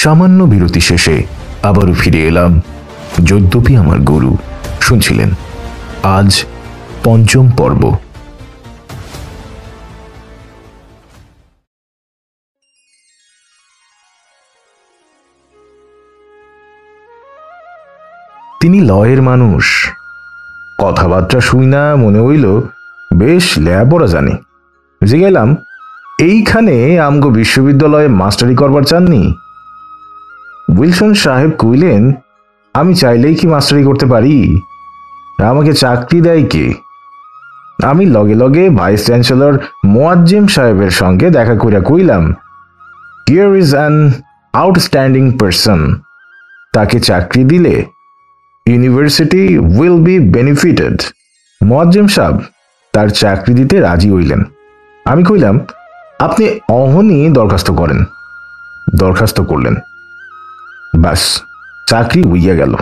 সামান্য বিরতি শেষে আবারও ফিরে এলাম যদ্যপি আমার গুরু। শুনছিলেন আজ পঞ্চম পর্ব। তিনি লয়ের মানুষ, কথাবার্তা শুই না মনে হইল বেশ লেয়াপড়া জানি। জিগাইলাম, এইখানে আমগো বিশ্ববিদ্যালয়ে মাস্টারি করবার চাননি? উইলসন সাহেব কইলেন, আমি চাইলেই কি মাস্টারি করতে পারি? আমাকে চাকরি দেয় কে? আমি লগে লগে ভাইস চ্যান্সেলর মোয়াজ্জেম সাহেবের সঙ্গে দেখা কইরা কইলাম, here is an outstanding person, তাকে চাকরি দিলে university will be benefited. Moazzem সাহেব তার চাকরি দিতে রাজি হইলেন। আমি কইলাম, আপনি অহনই দরখাস্ত করেন। দরখাস্ত করলেন, বাস চাকরি হইয়া গেল।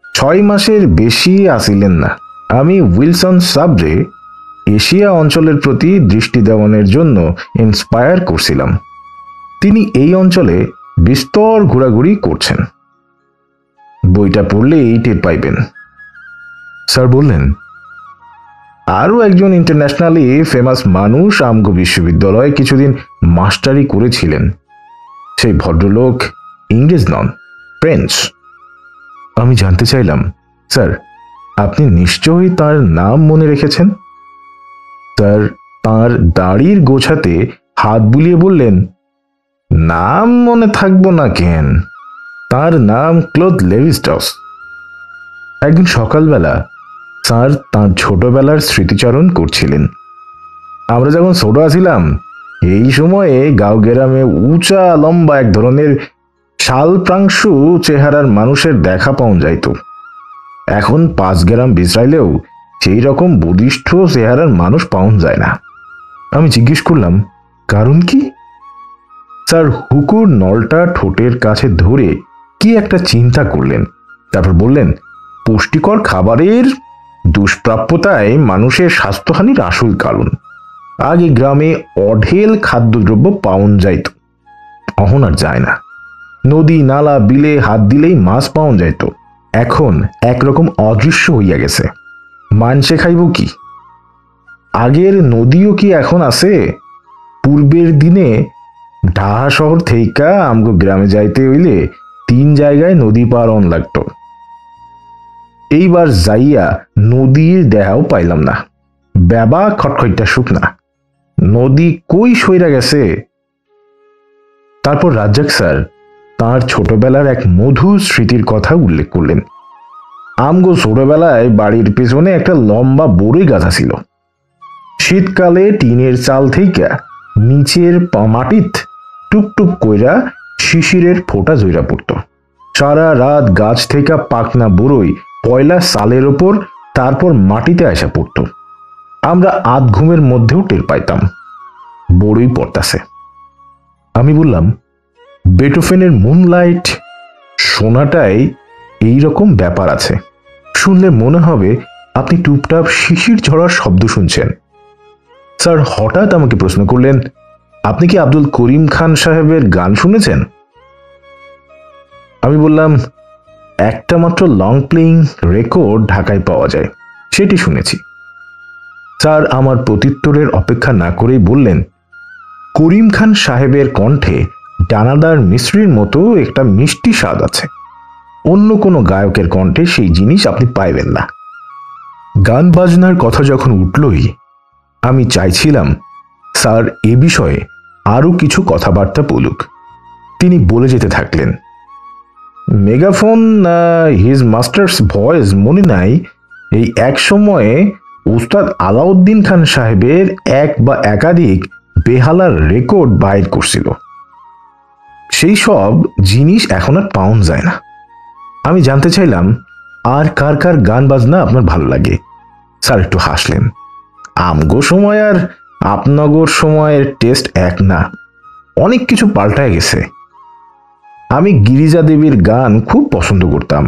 6 মাসের বেশি আসিলেন না। আমি উইলসন সাবরে এশিয়া অঞ্চলের প্রতি দৃষ্টি দেওয়ানোর জন্য ইন্সপায়ার করছিলাম। তিনি এই অঞ্চলে বিস্তর ঘোরাঘুরি করছেন। বইটা পড়লেই টের পাইবেন। স্যার বললেন, আরও একজন ইন্টারন্যাশনালি ফেমাস মানুষ আমগো বিশ্ববিদ্যালয়ে কিছুদিন মাস্টারি করেছিলেন। সেই ভদ্রলোক ইংরেজ নন, ফ্রেঞ্চ। আমি জানতে চাইলাম, স্যার আপনি নিশ্চয়ই তার নাম মনে রেখেছেন? স্যার তাঁর দাড়ির গোছাতে হাত বুলিয়ে বললেন, নাম মনে থাকবো না কেন, তার নাম ক্লোদ লেভিস্টস। একদিন সকালবেলা স্যার তাঁর ছোটবেলার স্মৃতিচারণ করছিলেন। আমরা যখন ছোট আছিলাম এই সময়ে গাঁও গ্রামে উঁচা লম্বা এক ধরনের শালপ্রাংশু চেহারার মানুষের দেখা পাওয়া যাইত। এখন 5 গ্রাম বিছরাইলেও সেই রকম বলিষ্ঠ চেহারার মানুষ পাওয়া যায় না। আমি জিজ্ঞেস করলাম, কারণ কি? স্যার হুকুর নলটা ঠোঁটের কাছে ধরে কি একটা চিন্তা করলেন, তারপর বললেন, পুষ্টিকর খাবারের দুষ্প্রাপ্যতায় মানুষের স্বাস্থ্যহানির আসল কারণ। আগে গ্রামে অঢেল খাদ্যদ্রব্য পাওয়া যাইত, অহন আর যায় না। নদী নালা বিলে হাত দিলেই মাছ পাওয়া যাইত, এখন একরকম অদৃশ্য হইয়া গেছে। মানসে খাইব কি? আগের নদীও কি এখন আছে? পূর্বের দিনে ঢাকা শহর থেইকা আমগো গ্রামে যাইতে হইলে 3 জায়গায় নদী পার অন লাগত। এইবার যাইয়া নদীর দেহাও পাইলাম না, বেবা খটখইটা শুকনা। নদী কই সইরা গেছে? তারপর রাজ্জাক স্যার তাঁর ছোটবেলার এক মধুর স্মৃতির কথা উল্লেখ করলেন। আমগো ছোটবেলায় বাড়ির পেছনে একটা লম্বা বড়ই গাছা ছিল। শীতকালে টিনের চাল থেকে নিচের মাটিত টুপটুপ কইরা শিশিরের ফোঁটা জইরা পড়ত। সারা রাত গাছ থেকে পাকনা বড়ই পয়লা চালের ওপর, তারপর মাটিতে আসা পড়ত। আমরা আধ ঘুমের মধ্যেও টের পাইতাম বড়ই পড়তাছে। আমি বললাম, বেটোফেনের মুনলাইট শোনাটাই এইরকম ব্যাপার আছে। শুনলে মনে হবে আপনি টুপটাপ শিশির ঝরার শব্দ শুনছেন। স্যার হঠাৎ আমাকে প্রশ্ন করলেন, আপনি কি আব্দুল করিম খান সাহেবের গান শুনেছেন? আমি বললাম, একটা মাত্র লং প্লেইং রেকর্ড ঢাকায় পাওয়া যায়, সেটি শুনেছি। স্যার আমার প্রত্যুত্তরের অপেক্ষা না করেই বললেন, করিম খান সাহেবের কণ্ঠে দানাদার মিশ্রির মতো একটা মিষ্টি স্বাদ আছে। অন্য কোনো গায়কের কণ্ঠে সেই জিনিস আপনি পাইবেন না। গান বাজনার কথা যখন উঠলই আমি চাইছিলাম স্যার এ বিষয়ে আরো কিছু কথাবার্তা বলুক। তিনি বলে যেতে থাকলেন, মেগাফোন হিজ মাস্টার্স ভয়েস মনে নাই, এই এক সময়ে উস্তাদ আলাউদ্দিন খান সাহেবের এক বা একাধিক বেহালার রেকর্ড বাইর করছিল। সেই সব জিনিস এখন আর পাওয়া যায় না। আমি জানতে চাইলাম, আর কার কার গান বাজনা আপনার ভালো লাগে? স্যার একটু হাসলেন। আমগো সময় আর আপনাগোর সময়ের টেস্ট এক না, অনেক কিছু পাল্টায় গেছে। আমি গিরিজা দেবীর গান খুব পছন্দ করতাম।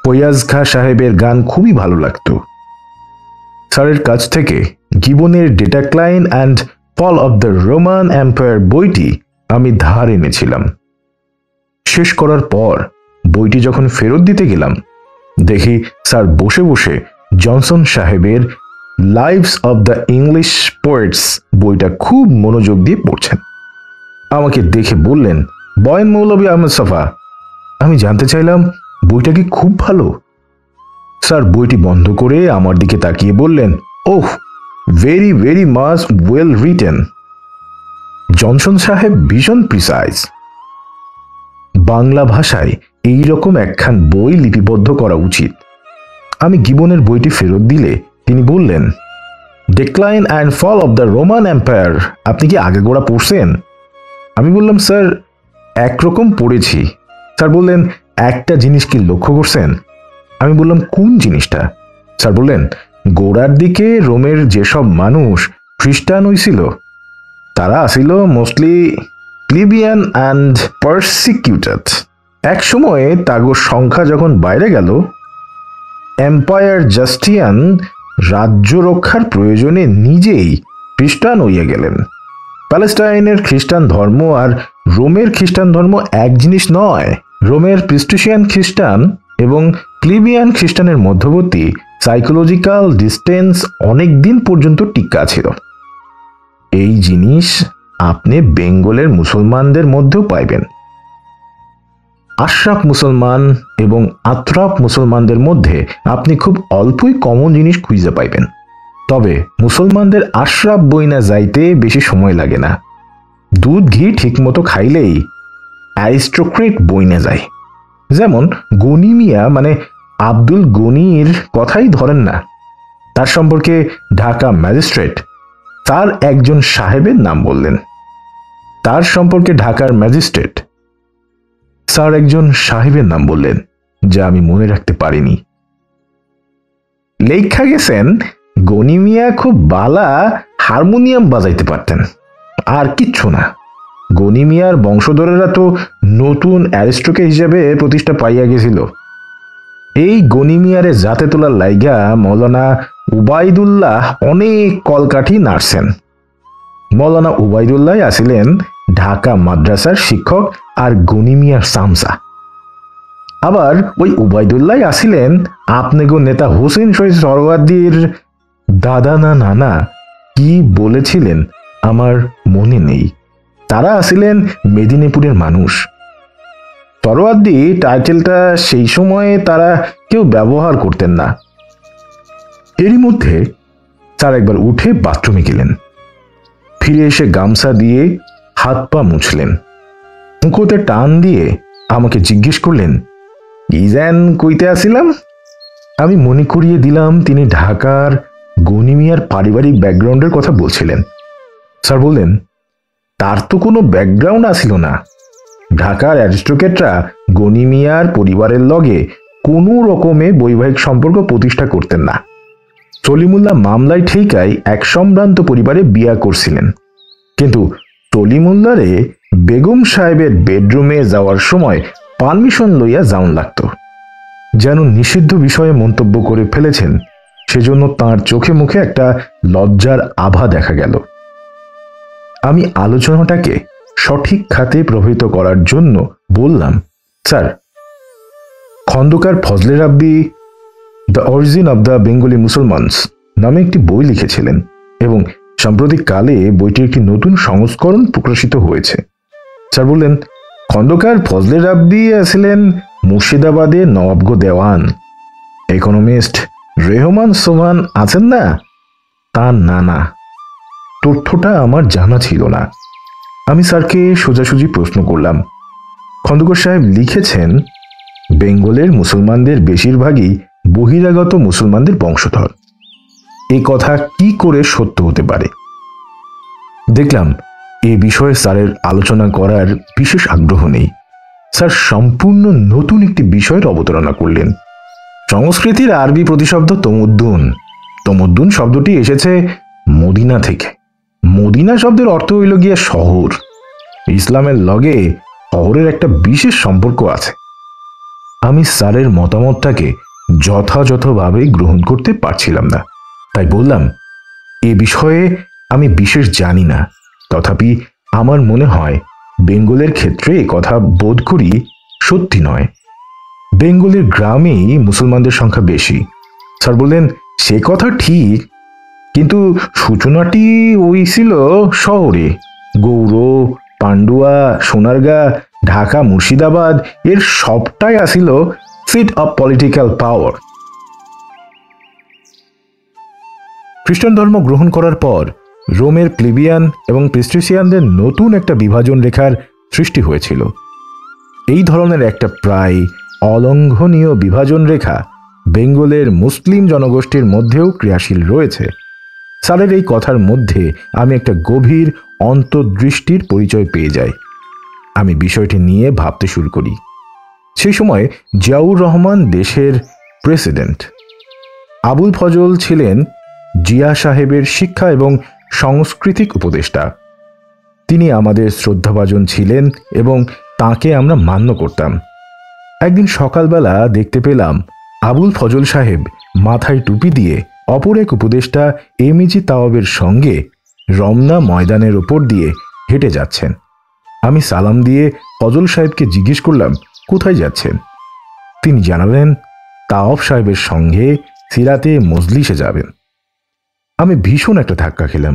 ফয়াজ খাঁ সাহেবের গান খুবই ভালো লাগতো। স্যারের কাছ থেকে গিবনের decline and fall of the Roman Empire বইটি আমি ধার এনেছিলাম। শেষ করার পর বইটি যখন ফেরত দিতে গেলাম, দেখি স্যার বসে বসে জনসন সাহেবের lives of the English poets বইটা খুব মনোযোগ দিয়ে পড়ছেন। আমাকে দেখে বললেন, বয়েন মৌলভী আহমেদ সাফা। আমি জানতে চাইলাম, বইটা কি খুব ভালো? স্যার বইটি বন্ধ করে আমার দিকে তাকিয়ে বললেন, oh, very very much well written. Johnson সাহেব ভীষণ প্রিসাইজ। বাংলা ভাষায় এই রকম একখান বই লিপিবদ্ধ করা উচিত। আমি গিবনের বইটি ফেরত দিলে তিনি বললেন, decline and fall of the Roman empire আপনি কি আগাগোড়া পড়ছেন? আমি বললাম, স্যার একরকম পড়েছি। স্যার বললেন, একটা জিনিস কি লক্ষ্য করছেন? আমি বললাম, কোন জিনিসটা? স্যার বললেন, গোড়ার দিকে রোমের যেসব মানুষ খ্রিস্টান হইছিল তারা আসিল মোস্টলি প্লিবিয়ান অ্যান্ড পারসিকিউটেড। এক সময়ে তাগোর সংখ্যা যখন বাইরে গেল, এম্পায়ার জাস্টিয়ান রাজ্য রক্ষার প্রয়োজনে নিজেই খ্রিস্টান হইয়া গেলেন। প্যালেস্টাইনের খ্রিস্টান ধর্ম আর রোমের খ্রিস্টান ধর্ম এক জিনিস নয়। রোমের প্রিস্টিশিয়ান খ্রিস্টান এবং প্লিবিয়ান খ্রিস্টানের মধ্যবর্তী সাইকোলজিক্যাল ডিস্টেন্স অনেক দিন পর্যন্ত টিকা ছিল। এই জিনিস আপনি বেঙ্গলের মুসলমানদের মধ্যেও পাইবেন। আশরাফ মুসলমান এবং আত্রাফ মুসলমানদের মধ্যে আপনি খুব অল্পই কমন জিনিস খুঁজে পাইবেন। তবে মুসলমানদের আশরাফ বইনা যাইতে বেশি সময় লাগে না। দুধ ঘি ঠিকমতো খাইলেই অ্যারিস্টোক্রেট বইনা যায়। যেমন গনি মিয়া মানে আব্দুল গনির কথাই ধরেন না, তার সম্পর্কে ঢাকা ম্যাজিস্ট্রেট তার একজন সাহেবের নাম বললেন। তার সম্পর্কে ঢাকার ম্যাজিস্ট্রেট স্যার একজন সাহেবের নাম বললেন, যা আমি মনে রাখতে পারিনি। লেখা গেছেন, গনি মিয়া খুব বালা হারমোনিয়াম বাজাইতে পারতেন, আর কিচ্ছু না। গনি মিয়ার বংশধরেরা তো নতুন অ্যারিস্টোক্রেট হিসেবে প্রতিষ্ঠা পাইয়া গেছিল। এই গনি মিয়ারে জাতে তোলার লাইগা মৌলানা উবাইদুল্লাহ অনেক কলকাঠি নাড়ছেন। মৌলানা উবাইদুল্লাহ আসিলেন ঢাকা মাদ্রাসার শিক্ষক আর গনি মিয়ার সামসা। আবার ওই উবাইদুল্লাহ আসিলেন আপনেগো নেতা হোসেন শহীদ সরওয়ার্দীর দাদা না নানা কি বলেছিলেন আমার মনে নেই। তারা আসিলেন মেদিনীপুরের মানুষ। সরওয়ার্দী টাইটেলটা সেই সময়ে তারা কেউ ব্যবহার করতেন না। এরই মধ্যে স্যার একবার উঠে বাথরুমে গেলেন। ফিরে এসে গামছা দিয়ে হাত পা মুছলেন। মুখোতে টান দিয়ে আমাকে জিজ্ঞেস করলেন, কি যেন কইতে আসিলাম? আমি মনে করিয়ে দিলাম তিনি ঢাকার গনি মিয়ার পারিবারিক ব্যাকগ্রাউন্ডের কথা বলছিলেন। স্যার বললেন, তার তো কোনো ব্যাকগ্রাউন্ড আসিল না। ঢাকার অ্যারিস্টোক্রেটরা গনি মিয়ার পরিবারের লগে কোনো রকমে বৈবাহিক সম্পর্ক প্রতিষ্ঠা করতেন না। সলিমুল্লাহ মামলায় ঠেকাই এক সম্ভ্রান্ত পরিবারে বিয়া করছিলেন, কিন্তু সলিমুল্লাহরে বেগম সাহেবের বেডরুমে যাওয়ার সময় পারমিশন লইয়া যাওন লাগতো। যেন নিষিদ্ধ বিষয়ে মন্তব্য করে ফেলেছেন, সেজন্য তার চোখে মুখে একটা লজ্জার আভা দেখা গেল। আমি আলোচনাটাকে সঠিক খাতে প্রভাবিত করার জন্য বললাম, sir, Khondakar Fazle Rabbi the origin of the Bengali Musalmans নামে একটি বই লিখেছিলেন এবং সাম্প্রতিক কালে বইটির একটি নতুন সংস্করণ প্রকাশিত হয়েছে। স্যার বললেন, খন্দকার ফজলে রাব্বি ছিলেন মুর্শিদাবাদের নবাবগো দেওয়ান। ইকোনমিস্ট রেহমান সোহান আছেন না, তার নানা। তথ্যটা আমার জানা ছিল না। আমি স্যারকে সোজাসুজি প্রশ্ন করলাম, খন্দকার সাহেব লিখেছেন বেঙ্গলের মুসলমানদের বেশিরভাগই বহিরাগত মুসলমানদের বংশধর। এই কথা কি করে সত্য হতে পারে? দেখলাম এ বিষয়ে স্যারের আলোচনা করার বিশেষ আগ্রহ নেই। স্যার সম্পূর্ণ নতুন একটি বিষয়ের অবতারণা করলেন। সংস্কৃতির আরবি প্রতিশব্দ তমুদ্দুন। তমুদ্দুন শব্দটি এসেছে মদিনা থেকে। মদিনা শব্দের অর্থ হইল গিয়া শহর। ইসলামের লগে শহরের একটা বিশেষ সম্পর্ক আছে। আমি স্যারের মতামতটাকে যথাযথভাবে গ্রহণ করতে পারছিলাম না, তাই বললাম, এ বিষয়ে আমি বিশেষ জানি না, তথাপি আমার মনে হয় বেঙ্গলের ক্ষেত্রে কথা বোধ করি সত্যি নয়। বেঙ্গলের গ্রামেই মুসলমানদের সংখ্যা বেশি। স্যার বললেন, সে কথা ঠিক, কিন্তু সূচনাটি হয়েছিল শহরে। গৌড়, পান্ডুয়া, সোনারগাঁ, ঢাকা, মুর্শিদাবাদ এর সবটাই আসিল সিট অফ পলিটিক্যাল পাওয়ার। খ্রিস্টান ধর্ম গ্রহণ করার পর রোমের প্লেবিয়ান এবং প্রেস্টিসিয়ানদের নতুন একটা বিভাজন রেখার সৃষ্টি হয়েছিল। এই ধরনের একটা প্রায় অলঙ্ঘনীয় বিভাজন রেখা বেঙ্গলের মুসলিম জনগোষ্ঠীর মধ্যেও ক্রিয়াশীল রয়েছে। স্যারের এই কথার মধ্যে আমি একটা গভীর অন্তর্দৃষ্টির পরিচয় পেয়ে যাই। আমি বিষয়টি নিয়ে ভাবতে শুরু করি। সেই সময় জিয়াউর রহমান দেশের প্রেসিডেন্ট। আবুল ফজল ছিলেন জিয়া সাহেবের শিক্ষা এবং সাংস্কৃতিক উপদেষ্টা। তিনি আমাদের শ্রদ্ধাভাজন ছিলেন এবং তাকে আমরা মান্য করতাম। একদিন সকালবেলা দেখতে পেলাম আবুল ফজল সাহেব মাথায় টুপি দিয়ে অপর এক উপদেষ্টা এমইজি তাওয়াবের সঙ্গে রমনা ময়দানের ওপর দিয়ে হেঁটে যাচ্ছেন। আমি সালাম দিয়ে ফজল সাহেবকে জিজ্ঞেস করলাম, কোথায় যাচ্ছেন? তিনি জানালেন, তাওয়াব সাহেবের সঙ্গে সিরাতে মজলিসে যাবেন। আমি ভীষণ একটা ধাক্কা খেলাম।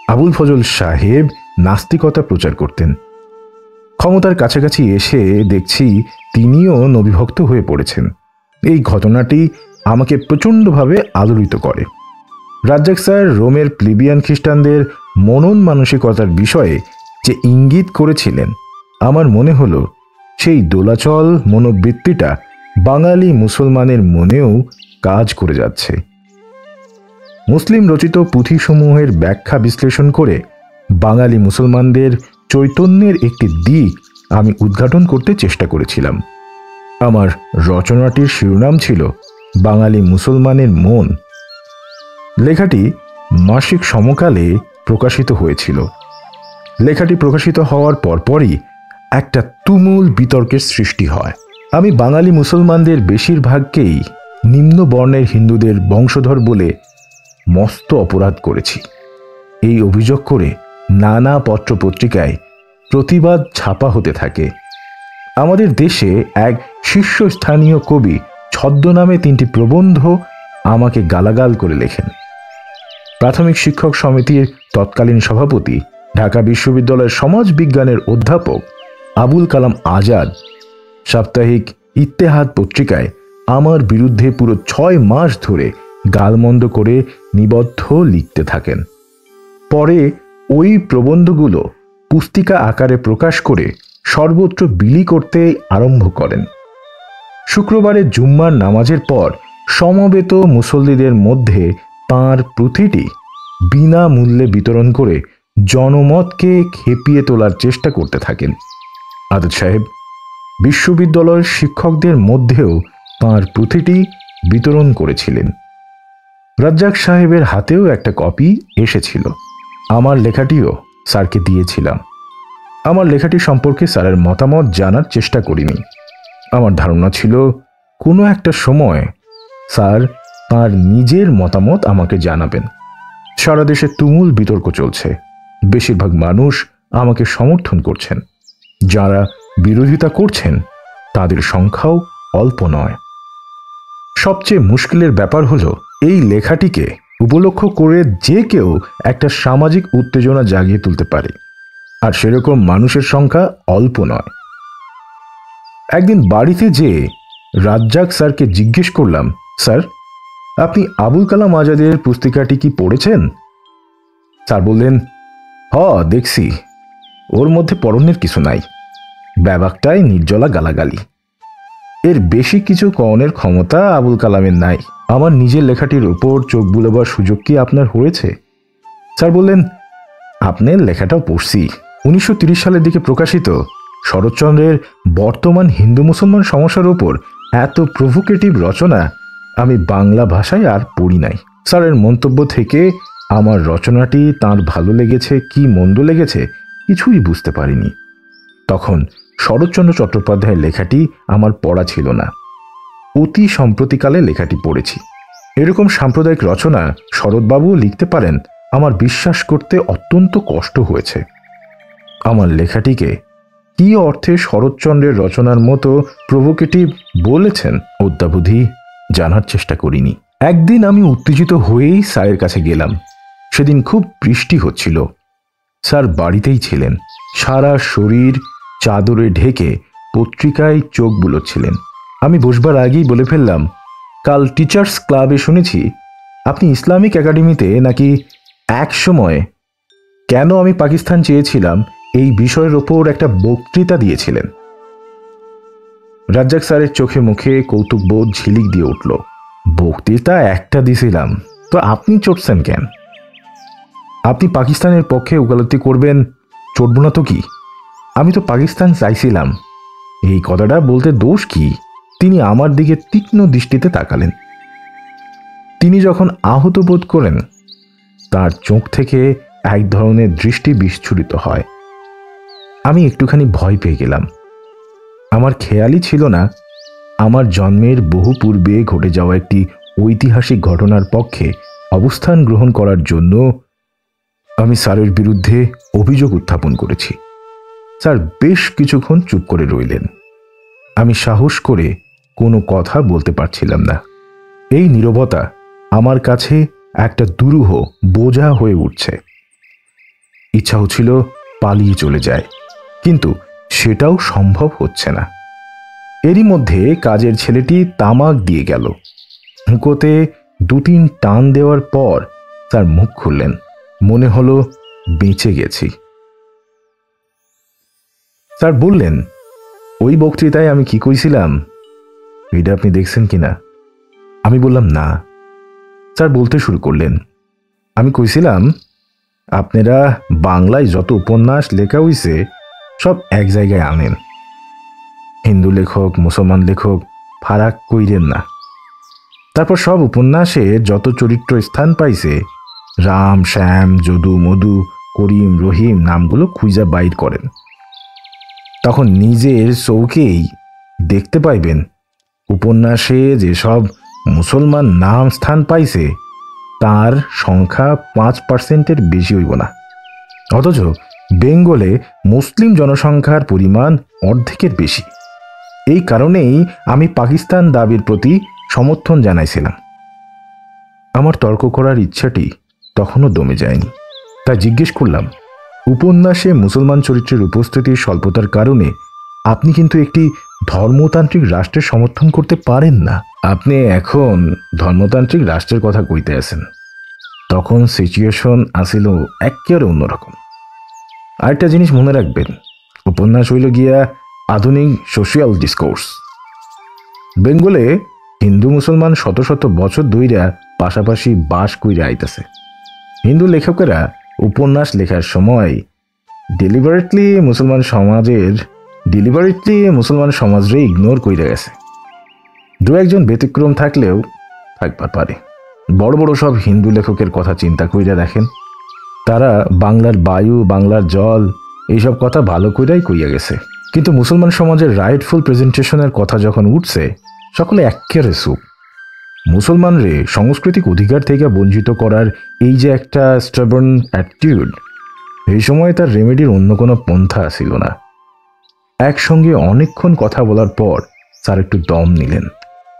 আবুল ফজল সাহেব নাস্তিকতা প্রচার করতেন। ক্ষমতার কাছাকাছি এসে দেখছি তিনিও নবীভক্ত হয়ে পড়েছেন। এই ঘটনাটি আমাকে প্রচণ্ডভাবে আলোড়িত করে। রাজ্জাক স্যার রোমের প্লিবিয়ান খ্রিস্টানদের মনন মানসিকতার বিষয়ে যে ইঙ্গিত করেছিলেন, আমার মনে হলো সেই দোলাচল মনোবৃত্তিটা বাঙালি মুসলমানের মনেও কাজ করে যাচ্ছে। মুসলিম রচিত পুঁথিসমূহের ব্যাখ্যা বিশ্লেষণ করে বাঙালি মুসলমানদের চৈতন্যের একটি দিক আমি উদ্ঘাটন করতে চেষ্টা করেছিলাম। আমার রচনাটির শিরোনাম ছিল বাঙালি মুসলমানের মন। লেখাটি মাসিক সমকালে প্রকাশিত হয়েছিল। লেখাটি প্রকাশিত হওয়ার পরপরই একটা তুমুল বিতর্কের সৃষ্টি হয়। আমি বাঙালি মুসলমানদের বেশিরভাগকেই নিম্ন বর্ণের হিন্দুদের বংশধর বলে মস্ত অপরাধ করেছি। এই অভিযোগ করে নানা পত্রপত্রিকায় প্রতিবাদ ছাপা হতে থাকে। আমাদের দেশে এক শীর্ষস্থানীয় কবি ছদ্মনামে 3টি প্রবন্ধ আমাকে গালাগাল করে লেখেন। প্রাথমিক শিক্ষক সমিতির তৎকালীন সভাপতি, ঢাকা বিশ্ববিদ্যালয়ের সমাজ বিজ্ঞানের অধ্যাপক আবুল কালাম আজাদ সাপ্তাহিক ইত্তেহাদ পত্রিকায় আমার বিরুদ্ধে পুরো 6 মাস ধরে গালমন্দ করে নিবদ্ধ লিখতে থাকেন। পরে ওই প্রবন্ধগুলো পুস্তিকা আকারে প্রকাশ করে সর্বত্র বিলি করতে আরম্ভ করেন। শুক্রবারে জুম্মার নামাজের পর সমবেত মুসল্লিদের মধ্যে তাঁর পুঁথিটি বিনামূল্যে বিতরণ করে জনমতকে খেপিয়ে তোলার চেষ্টা করতে থাকেন। আজাদ সাহেব বিশ্ববিদ্যালয়ের শিক্ষকদের মধ্যেও তাঁর পুঁথিটি বিতরণ করেছিলেন। রাজ্জাক সাহেবের হাতেও একটা কপি এসেছিল। আমার লেখাটিও স্যারকে দিয়েছিলাম। আমার লেখাটি সম্পর্কে স্যারের মতামত জানার চেষ্টা করিনি। আমার ধারণা ছিল কোনো একটা সময় স্যার তাঁর নিজের মতামত আমাকে জানাবেন। সারা দেশে তুমুল বিতর্ক চলছে। বেশিরভাগ মানুষ আমাকে সমর্থন করছেন। যারা বিরোধিতা করছেন তাদের সংখ্যাও অল্প নয়। সবচেয়ে মুশকিলের ব্যাপার হলো এই লেখাটিকে উপলক্ষ করে যে কেউ একটা সামাজিক উত্তেজনা জাগিয়ে তুলতে পারে, আর সেরকম মানুষের সংখ্যা অল্প নয়। একদিন বাড়িতে যেয়ে রাজ্জাক স্যারকে জিজ্ঞেস করলাম, স্যার আপনি আবুল কালাম আজাদের পুস্তিকাটি কি পড়েছেন? স্যার বললেন, দেখছি, ওর মধ্যে পড়নের কিছু নাই, ব্যাবাকটাই নির্জলা গালাগালি। এর বেশি কিছু কওনের ক্ষমতা আবুল কালামের নাই। আমার নিজের লেখাটির উপর চোখ বুলাবার সুযোগ কি আপনার হয়েছে? স্যার বললেন, আপনার লেখাটাও পড়ছি। 1930 সালের দিকে প্রকাশিত শরৎচন্দ্রের বর্তমান হিন্দু মুসলমান সমস্যার উপর এত প্রভোকেটিভ রচনা আমি বাংলা ভাষায় আর পড়ি নাই। স্যারের মন্তব্য থেকে আমার রচনাটি তাঁর ভালো লেগেছে কি মন্দ লেগেছে কিছুই বুঝতে পারিনি। তখন শরৎচন্দ্র চট্টোপাধ্যায়ের লেখাটি আমার পড়া ছিল না। অতি সম্প্রতিকালে লেখাটি পড়েছি। এরকম সাম্প্রদায়িক রচনা শরৎবাবুও লিখতে পারেন আমার বিশ্বাস করতে অত্যন্ত কষ্ট হয়েছে। আমার লেখাটিকে কি অর্থে শরৎচন্দ্রের রচনার মতো প্রভোকেটিভ বলেছেন অদ্যাবধি জানার চেষ্টা করিনি। একদিন আমি উত্তেজিত হয়েই স্যারের কাছে গেলাম। সেদিন খুব বৃষ্টি হচ্ছিল। স্যার বাড়িতেই ছিলেন, সারা শরীর চাদরে ঢেকে পত্রিকায় চোখ বুলোচ্ছিলেন। আমি বসবার আগেই বলে ফেললাম, কাল টিচার্স ক্লাবে শুনেছি আপনি ইসলামিক একাডেমিতে নাকি এক সময় কেন আমি পাকিস্তান চেয়েছিলাম এই বিষয়ের ওপর একটা বক্তৃতা দিয়েছিলেন। রাজ্জাক স্যারের চোখে মুখে কৌতুকবোধ ঝিলিক দিয়ে উঠল। বক্তৃতা একটা দিছিলাম তো আপনি চটছেন কেন? আপনি পাকিস্তানের পক্ষে ওকালতি করবেন, চটব না তো কি? আমি তো পাকিস্তান চাইছিলাম। এই কথাটা বলতে দোষ কি? তিনি আমার দিকে তীক্ষ্ণ দৃষ্টিতে তাকালেন। তিনি যখন আহত বোধ করেন তার চোখ থেকে এক ধরনের দৃষ্টি বিস্ফুরিত হয়। আমি একটুখানি ভয় পেয়ে গেলাম। আমার খেয়ালই ছিল না আমার জন্মের বহু পূর্বে ঘটে যাওয়া একটি ঐতিহাসিক ঘটনার পক্ষে অবস্থান গ্রহণ করার জন্য আমি স্যারের বিরুদ্ধে অভিযোগ উত্থাপন করেছি। স্যার বেশ কিছুক্ষণ চুপ করে রইলেন। আমি সাহস করে কোনো কথা বলতে পারছিলাম না। এই নীরবতা আমার কাছে একটা দুরূহ বোঝা হয়ে উঠছে। ইচ্ছা হচ্ছিল পালিয়ে চলে যায়, কিন্তু সেটাও সম্ভব হচ্ছে না। এরই মধ্যে কাজের ছেলেটি তামাক দিয়ে গেল। হুঁকোতে 2-3 টান দেওয়ার পর তার মুখ খুললেন। মনে হলো বেঁচে গেছি। স্যার বললেন, ওই বক্তৃতায় আমি কি কইছিলাম এটা আপনি দেখছেন কিনা? আমি বললাম না। স্যার বলতে শুরু করলেন, আমি কইছিলাম আপনারা বাংলায় যত উপন্যাস লেখা হইছে সব এক জায়গায় আনেন। হিন্দু লেখক মুসলমান লেখক ফারাক কইরেন না। তারপর সব উপন্যাসে যত চরিত্র স্থান পাইছে রাম শ্যাম যদু মধু করিম রহিম নামগুলো খুঁজা বাইর করেন। তখন নিজের চৌকেই দেখতে পাইবেন উপন্যাসে যেসব মুসলমান নাম স্থান পাইছে তার সংখ্যা 5%-এর বেশি হইব না। অথচ বেঙ্গলে মুসলিম জনসংখ্যার পরিমাণ অর্ধেকের বেশি। এই কারণেই আমি পাকিস্তান দাবির প্রতি সমর্থন জানাইছিলাম। আমার তর্ক করার ইচ্ছাটি তখনও দমে যায়নি। তাই জিজ্ঞেস করলাম, উপন্যাসে মুসলমান চরিত্রের উপস্থিতির স্বল্পতার কারণে আপনি কিন্তু একটি ধর্মতান্ত্রিক রাষ্ট্রের সমর্থন করতে পারেন না। আপনি এখন ধর্মতান্ত্রিক রাষ্ট্রের কথা কইতে আছেন, তখন সিচুয়েশন আসিল একেবারে অন্যরকম। আরেকটা জিনিস মনে রাখবেন, উপন্যাস হইল গিয়া আধুনিক সোশিয়াল ডিসকোর্স। বেঙ্গলে হিন্দু মুসলমান শত শত বছর ধইরা পাশাপাশি বাস কইরা আইতাছে। হিন্দু লেখকেরা উপন্যাস লেখার সময় ডেলিভারেটলি মুসলমান সমাজরে ইগনোর কইরা গেছে। দু একজন ব্যতিক্রম থাকলেও থাকবার পারে। বড় বড় সব হিন্দু লেখকের কথা চিন্তা কইরা দেখেন, তারা বাংলার বায়ু বাংলার জল এইসব কথা ভালো কইরাই কইয়া গেছে। কিন্তু মুসলমান সমাজের রাইটফুল প্রেজেন্টেশনের কথা যখন উঠছে সকলে এক্কেবারে চুপ। মুসলমানরে সাংস্কৃতিক অধিকার থেকে বঞ্চিত করার এই যে একটা স্টাবার্ন অ্যাটিটিউড, এই সময় তার রেমেডির অন্য কোনো পন্থা ছিল না। একসঙ্গে অনেকক্ষণ কথা বলার পর স্যার একটু দম নিলেন।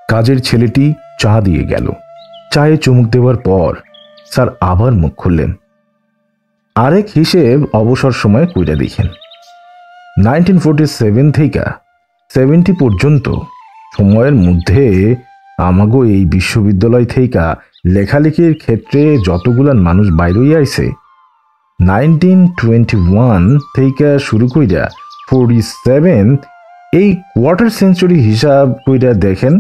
কাজের ছেলেটি চা দিয়ে গেল। চায়ে চুমুক দেওয়ার পর স্যার আবার মুখ খুললেন। আরেক হিসেব অবসর সময়ে কইরা দেখেন। 1947 থেকে 70 পর্যন্ত সময়ের মধ্যে আমাগো এই বিশ্ববিদ্যালয় থেকে লেখালেখির ক্ষেত্রে যতগুলান মানুষ বাইরে আইছে, 1921 থেকে শুরু কইরা 47 এই কোয়ার্টার সেঞ্চুরি হিসাব কইরা দেখেন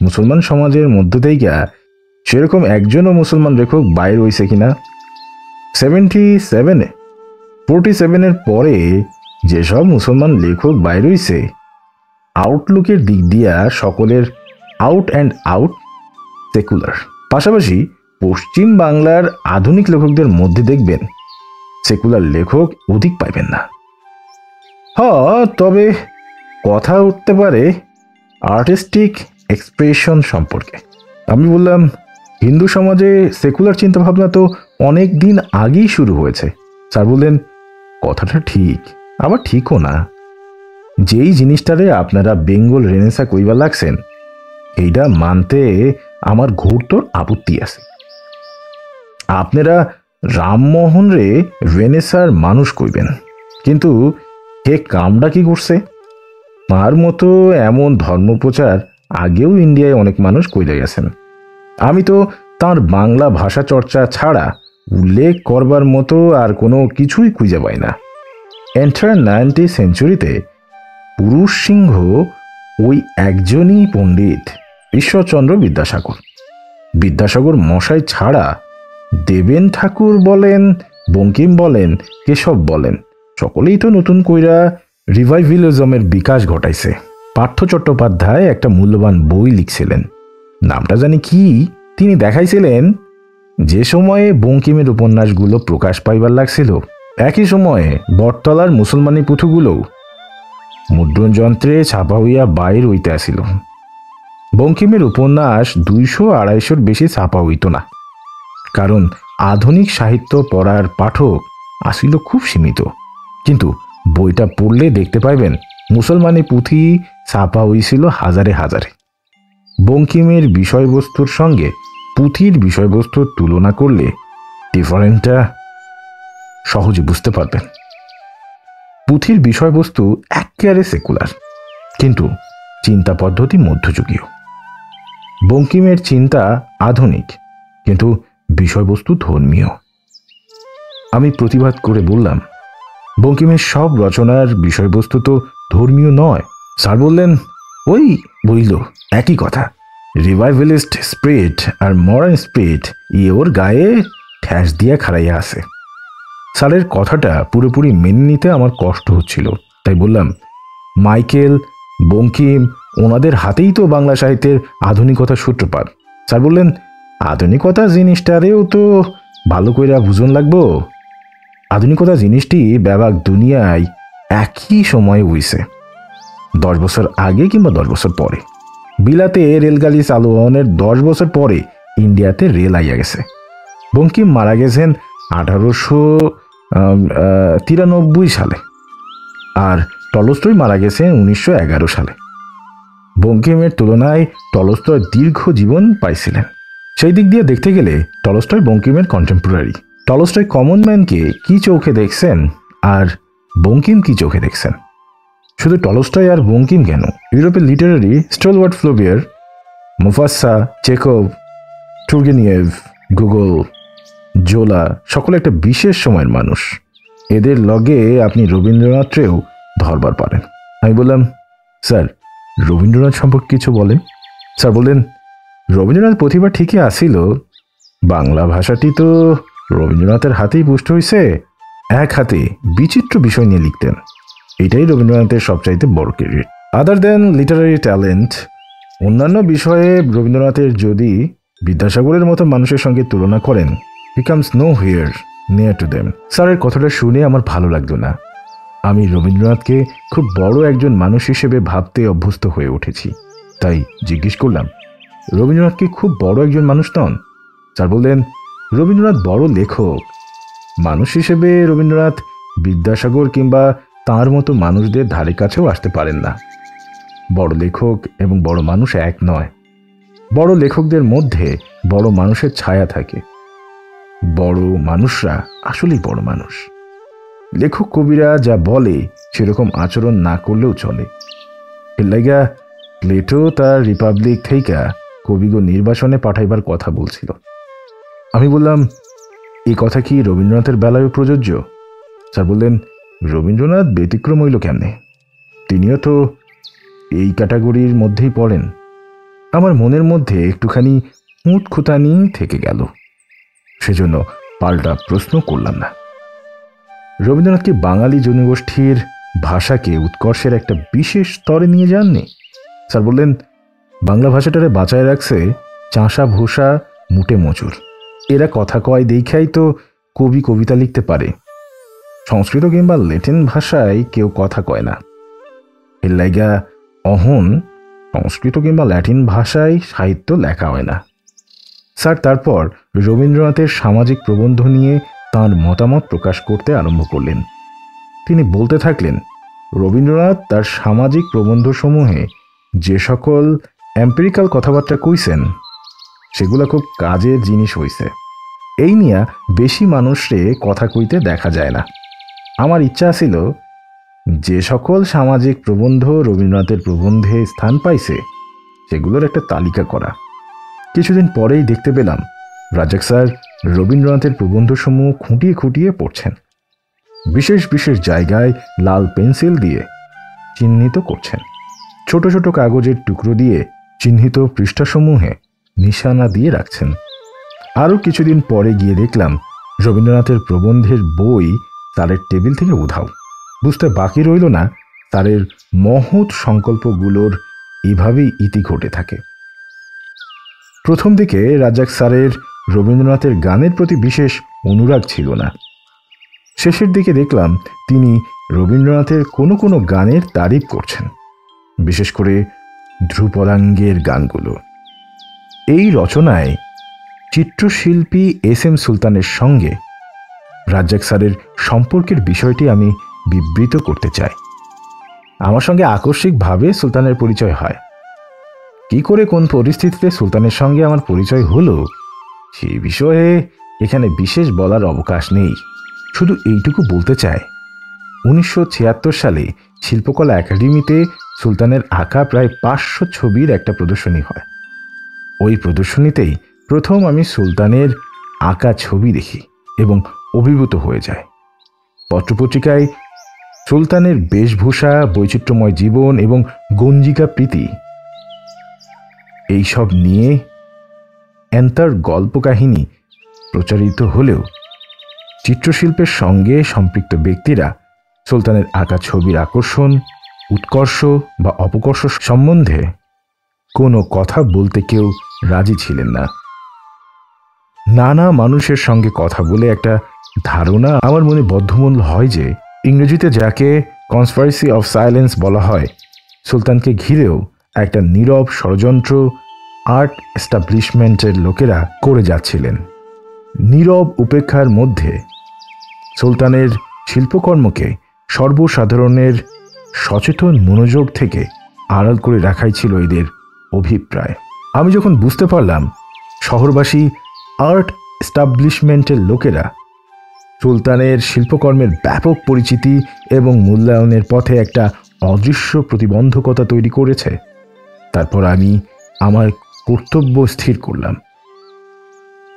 মুসলমান সমাজের মধ্য থেকে সেরকম একজনও মুসলমান লেখক বাইর হইছে কিনা। 47-এর পরে যেসব মুসলমান লেখক বাইর হইছে আউটলুকের দিক দিয়া সকলের আউট অ্যান্ড আউট সেকুলার। পাশাপাশি পশ্চিম বাংলার আধুনিক লেখকদের মধ্যে দেখবেন সেকুলার লেখক অধিক পাইবেন না। তবে কথা উঠতে পারে আর্টিস্টিক এক্সপ্রেশন সম্পর্কে। আমি বললাম, হিন্দু সমাজে সেকুলার চিন্তাভাবনা তো অনেক দিন আগেই শুরু হয়েছে। স্যার বললেন, কথাটা ঠিক, আবার ঠিকও না। যেই জিনিসটারে আপনারা বেঙ্গল রেনেসা কইবা লাগছেন এইটা মানতে আমার ঘোরতর আপত্তি আছে। আপনারা রামমোহন রে রেনেসার মানুষ কইবেন, কিন্তু হে কামটা কি করছে? তার মতো এমন ধর্মপ্রচার আগেও ইন্ডিয়ায় অনেক মানুষ কইরে গেছেন। আমি তো তার বাংলা ভাষা চর্চা ছাড়া উল্লেখ করবার মতো আর কোনো কিছুই খুঁজে পাই না। এন্টার 19th সেঞ্চুরিতে পুরুষ সিংহ ওই একজনই পণ্ডিত, ঈশ্বরচন্দ্র বিদ্যাসাগর। বিদ্যাসাগর মশাই ছাড়া দেবেন ঠাকুর বলেন, বঙ্কিম বলেন, কেশব বলেন, সকলেই তো নতুন কইরা রিভাইভিলিজমের বিকাশ ঘটাইছে। পার্থ চট্টোপাধ্যায় একটা মূল্যবান বই লিখছিলেন, নামটা জানি কি। তিনি দেখাইছিলেন যে সময়ে বঙ্কিমের উপন্যাসগুলো প্রকাশ পাইবার লাগছিল, একই সময়ে বটতলার মুসলমানি পুঁথিগুলোও মুদ্রণ যন্ত্রে ছাপা হইয়া বাইর হইতে আসিল। বঙ্কিমের উপন্যাস 200-250 বেশি ছাপা হইত না, কারণ আধুনিক সাহিত্য পড়ার পাঠক আসিল খুব সীমিত। কিন্তু বইটা পড়লে দেখতে পাইবেন মুসলমানি পুঁথি ছাপা হইছিল হাজারে হাজারে। বঙ্কিমের বিষয়বস্তুর সঙ্গে পুঁথির বিষয়বস্তুর তুলনা করলে ডিফারেন্টটা সহজে বুঝতে পারবেন। পুঁথির বিষয়বস্তু একেবারে সেকুলার, কিন্তু চিন্তা পদ্ধতি মধ্যযুগীয়। বঙ্কিমের চিন্তা আধুনিক, কিন্তু বিষয়বস্তু ধর্মীয়। আমি প্রতিবাদ করে বললাম, বঙ্কিমের সব রচনার বিষয়বস্তু তো ধর্মীয় নয়। স্যার বললেন, ওই বইল একই কথা, রিভাইভালিস্ট স্পিরিট আর মডার্ন স্পিরিট ওর গায়ে ঠ্যাস দিয়া খাড়াইয়া আছে। স্যারের কথাটা পুরোপুরি মেনে নিতে আমার কষ্ট হচ্ছিল, তাই বললাম, মাইকেল, বঙ্কিম ওনাদের হাতেই তো বাংলা সাহিত্যের আধুনিকতার সূত্রপাত। স্যার বললেন, আধুনিকতা জিনিসটারেও তো ভালো কইরা বুঝন লাগবো। আধুনিকতা জিনিসটি ব্যাপক দুনিয়ায় একই সময়ে হইছে, 10 বছর আগে কিংবা 10 বছর পরে। বিলাতে রেলগাড়ি চালু হওয়ার 10 বছর পরে ইন্ডিয়াতে রেল আইয়া গেছে। বঙ্কিম মারা গেছেন 1893 সালে, আর টলস্টয় মারা গেছেন 1911 সালে। বঙ্কিমের তুলনায় টলস্টয় দীর্ঘ জীবন পাইছিলেন। সেই দিক দিয়ে দেখতে গেলে টলস্টয় বঙ্কিমের কন্টেম্পোরারি। টলস্টয় কমন ম্যানকে কি চোখে দেখছেন আর বঙ্কিম কি চোখে দেখছেন? শুধু টলস্টয় আর বঙ্কিম কেন, ইউরোপের লিটারারি স্টলওয়ার্ট ফ্লোবিয়ার, মুফাসা, চেকভ, টুর্গেনিয়েভ, গুগল, জোলা সকলে একটা বিশেষ সময়ের মানুষ। এদের লগে আপনি রবীন্দ্রনাথকেও ধরবার পারেন। আমি বললাম, স্যার রবীন্দ্রনাথ সম্পর্কে কিছু বলেন। স্যার বললেন, রবীন্দ্রনাথ প্রতিভা ঠিকই আসিল, বাংলা ভাষাটি তো রবীন্দ্রনাথের হাতেই পুষ্ট হয়েছে। এক হাতে বিচিত্র বিষয় নিয়ে লিখতেন, এটাই রবীন্দ্রনাথের সবচাইতে বড় ক্রেডিট। আদার দেন লিটারারি ট্যালেন্ট, অন্যান্য বিষয়ে রবীন্দ্রনাথের যদি বিদ্যাসাগরের মতো মানুষের সঙ্গে তুলনা করেন, becomes no here near to them. স্যারের কথাটা শুনে আমার ভালো লাগলো না। আমি রবীন্দ্রনাথকে খুব বড় একজন মানুষ হিসেবে ভাবতে অভ্যস্ত হয়ে উঠেছি, তাই জিজ্ঞেস করলাম, রবীন্দ্রনাথ কি খুব বড় একজন মানুষ নন? স্যার বললেন, রবীন্দ্রনাথ বড় লেখক। মানুষ হিসেবে রবীন্দ্রনাথ বিদ্যাসাগর কিংবা তার মতো মানুষদের ধারে কাছেও আসতে পারেন না। বড় লেখক এবং বড় মানুষ এক নয়। বড় লেখকদের মধ্যে বড় মানুষের ছায়া থাকে। বড় মানুষরা আসলেই বড় মানুষ। লেখক কবিরা যা বলে সেরকম আচরণ না করলেও চলে। এর লাগা প্লেটো তার রিপাবলিক থেকে কবিগো নির্বাসনে পাঠাইবার কথা বলছিল। আমি বললাম, এই কথা কি রবীন্দ্রনাথের বেলায়ও প্রযোজ্য? স্যার বললেন, রবীন্দ্রনাথ ব্যতিক্রম হইল কেমনে? তিনিও তো এই ক্যাটাগরির মধ্যেই পড়েন। আমার মনের মধ্যে একটুখানি উৎখুতানি থেকে গেল, সেজন্য পাল্টা প্রশ্ন করলাম না। রবীন্দ্রনাথ কি বাঙালি জনগোষ্ঠীর ভাষাকে উৎকর্ষের একটা বিশেষ স্তরে নিয়ে যাননি? স্যার বললেন, বাংলা ভাষাটারে বাঁচায় রাখছে চাষা ভূষা মুটে মজুর। এরা কথা কয় দেখাই তো কবি কবিতা লিখতে পারে। সংস্কৃত কিংবা ল্যাটিন ভাষায় কেউ কথা কয় না। এর লাইগা অহন সংস্কৃত কিংবা ল্যাটিন ভাষায় সাহিত্য লেখা হয় না। স্যার তারপর রবীন্দ্রনাথের সামাজিক প্রবন্ধ নিয়ে তাঁর মতামত প্রকাশ করতে আরম্ভ করলেন। তিনি বলতে থাকলেন, রবীন্দ্রনাথ তার সামাজিক প্রবন্ধসমূহে যে সকল এম্পিরিক্যাল কথাবার্তা কইছেন সেগুলো খুব কাজের জিনিস হইছে। এই নিয়ে বেশি মানুষরে কথা কইতে দেখা যায় না। আমার ইচ্ছা ছিল যে সকল সামাজিক প্রবন্ধ রবীন্দ্রনাথের প্রবন্ধে স্থান পাইছে সেগুলোর একটা তালিকা করা। কিছুদিন পরেই দেখতে পেলাম রাজ্জাক স্যার রবীন্দ্রনাথের প্রবন্ধসমূহ খুঁটিয়ে খুঁটিয়ে পড়ছেন, বিশেষ বিশেষ জায়গায় লাল পেন্সিল দিয়ে চিহ্নিত করছেন, ছোট ছোট কাগজের টুকরো দিয়ে চিহ্নিত পৃষ্ঠাসমূহে নিশানা দিয়ে রাখছেন। আরও কিছুদিন পরে গিয়ে দেখলাম রবীন্দ্রনাথের প্রবন্ধের বই স্যারের টেবিল থেকে উধাও। বুঝতে বাকি রইল না স্যারের মহৎ সংকল্পগুলোর এভাবেই ইতি ঘটে থাকে। প্রথম দিকে রাজ্জাক স্যারের রবীন্দ্রনাথের গানের প্রতি বিশেষ অনুরাগ ছিল না। শেষের দিকে দেখলাম তিনি রবীন্দ্রনাথের কোনো কোনো গানের তারিফ করছেন, বিশেষ করে ধ্রুপদাঙ্গের গানগুলো। এই রচনায় চিত্রশিল্পী এস এম সুলতানের সঙ্গে রাজ্জাক স্যারের সম্পর্কের বিষয়টি আমি বিবৃত করতে চাই। আমার সঙ্গে আকস্মিকভাবে সুলতানের পরিচয় হয়। কি করে কোন পরিস্থিতিতে সুলতানের সঙ্গে আমার পরিচয় হলো সেই বিষয়ে এখানে বিশেষ বলার অবকাশ নেই। শুধু এইটুকু বলতে চাই, 1976 সালে শিল্পকলা একাডেমিতে সুলতানের আঁকা প্রায় 500 ছবির একটা প্রদর্শনী হয়। ওই প্রদর্শনীতেই প্রথম আমি সুলতানের আঁকা ছবি দেখি এবং অভিভূত হয়ে যায়। পত্রপত্রিকায় সুলতানের বেশভূষা, বৈচিত্র্যময় জীবন এবং গঞ্জিকা প্রীতি এইসব নিয়ে তার গল্প কাহিনী প্রচারিত হলেও চিত্রশিল্পের সঙ্গে সম্পৃক্ত ব্যক্তিরা সুলতানের আঁকা ছবির আকর্ষণ, উৎকর্ষ বা অপকর্ষ সম্বন্ধে কোনো কথা বলতে কেউ রাজি ছিলেন না। নানা মানুষের সঙ্গে কথা বলে একটা ধারণা আমার মনে বদ্ধমূল হয় যে ইংরেজিতে যাকে কনস্পিরেসি অফ সাইলেন্স বলা হয়, সুলতানকে ঘিরেও একটা নীরব ষড়যন্ত্র আর্ট এস্টাবলিশমেন্টের লোকেরা করে যাচ্ছিলেন। নীরব উপেক্ষার মধ্যে সুলতানের শিল্পকর্মকে সর্বসাধারণের সচেতন মনোযোগ থেকে আড়াল করে রাখাই ছিল এদের অভিপ্রায়। আমি যখন বুঝতে পারলাম শহরবাসী আর্ট এস্টাবলিশমেন্টের লোকেরা সুলতানের শিল্পকর্মের ব্যাপক পরিচিতি এবং মূল্যায়নের পথে একটা অদৃশ্য প্রতিবন্ধকতা তৈরি করেছে, তারপর আমি আমার কর্তব্য স্থির করলাম।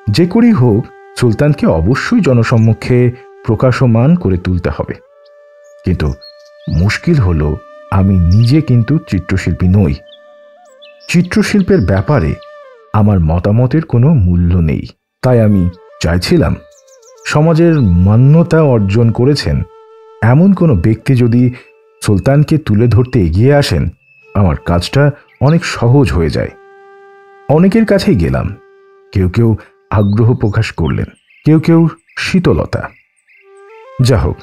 যে করেই হোক সুলতানকে অবশ্যই জনসম্মুখে প্রকাশমান করে তুলতে হবে। কিন্তু মুশকিল হলো আমি নিজে কিন্তু চিত্রশিল্পী নই। চিত্রশিল্পের ব্যাপারে আমার মতামতের কোনো মূল্য নেই। তাই আমি চাইছিলাম সমাজের মান্যতা অর্জন করেছেন এমন কোনো ব্যক্তি যদি সুলতানকে তুলে ধরতে এগিয়ে আসেন, আমার কাজটা অনেক সহজ হয়ে যায়। অনেকের কাছেই গেলাম, কেউ কেউ আগ্রহ প্রকাশ করলেন, কেউ কেউ শীতলতা। যা হোক,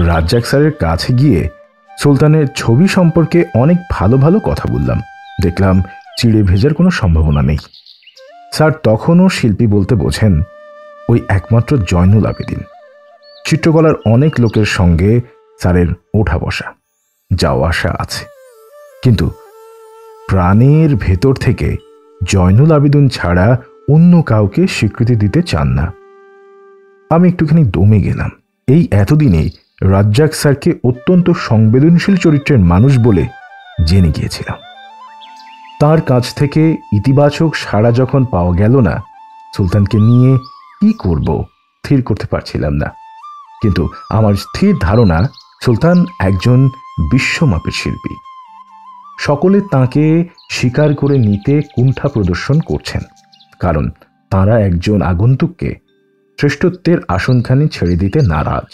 রাজ্জাক স্যারের কাছে গিয়ে সুলতানের ছবি সম্পর্কে অনেক ভালো ভালো কথা বললাম। দেখলাম চিড়ে ভেজার কোনো সম্ভাবনা নেই। স্যার তখনও শিল্পী বলতে বোঝেন ওই একমাত্র জয়নুল আবেদিন। চিত্রকলার অনেক লোকের সঙ্গে স্যারের ওঠা বসা, যাওয়া আসা আছে, কিন্তু প্রাণের ভেতর থেকে জয়নুল আবেদিন ছাড়া অন্য কাউকে স্বীকৃতি দিতে চান না। আমি একটুখানি দমে গেলাম। এই এতদিনে রাজ্জাক স্যারকে অত্যন্ত সংবেদনশীল চরিত্রের মানুষ বলে জেনে গিয়েছিলাম। তার কাছ থেকে ইতিবাচক সাড়া যখন পাওয়া গেল না, সুলতানকে নিয়ে কি করব স্থির করতে পারছিলাম না। কিন্তু আমার স্থির ধারণা সুলতান একজন বিশ্বমাপের শিল্পী। সকলে তাকে স্বীকার করে নিতে কুণ্ঠা প্রদর্শন করছেন, কারণ তারা একজন আগন্তুককে শ্রেষ্ঠত্বের আসনখানি ছেড়ে দিতে নারাজ।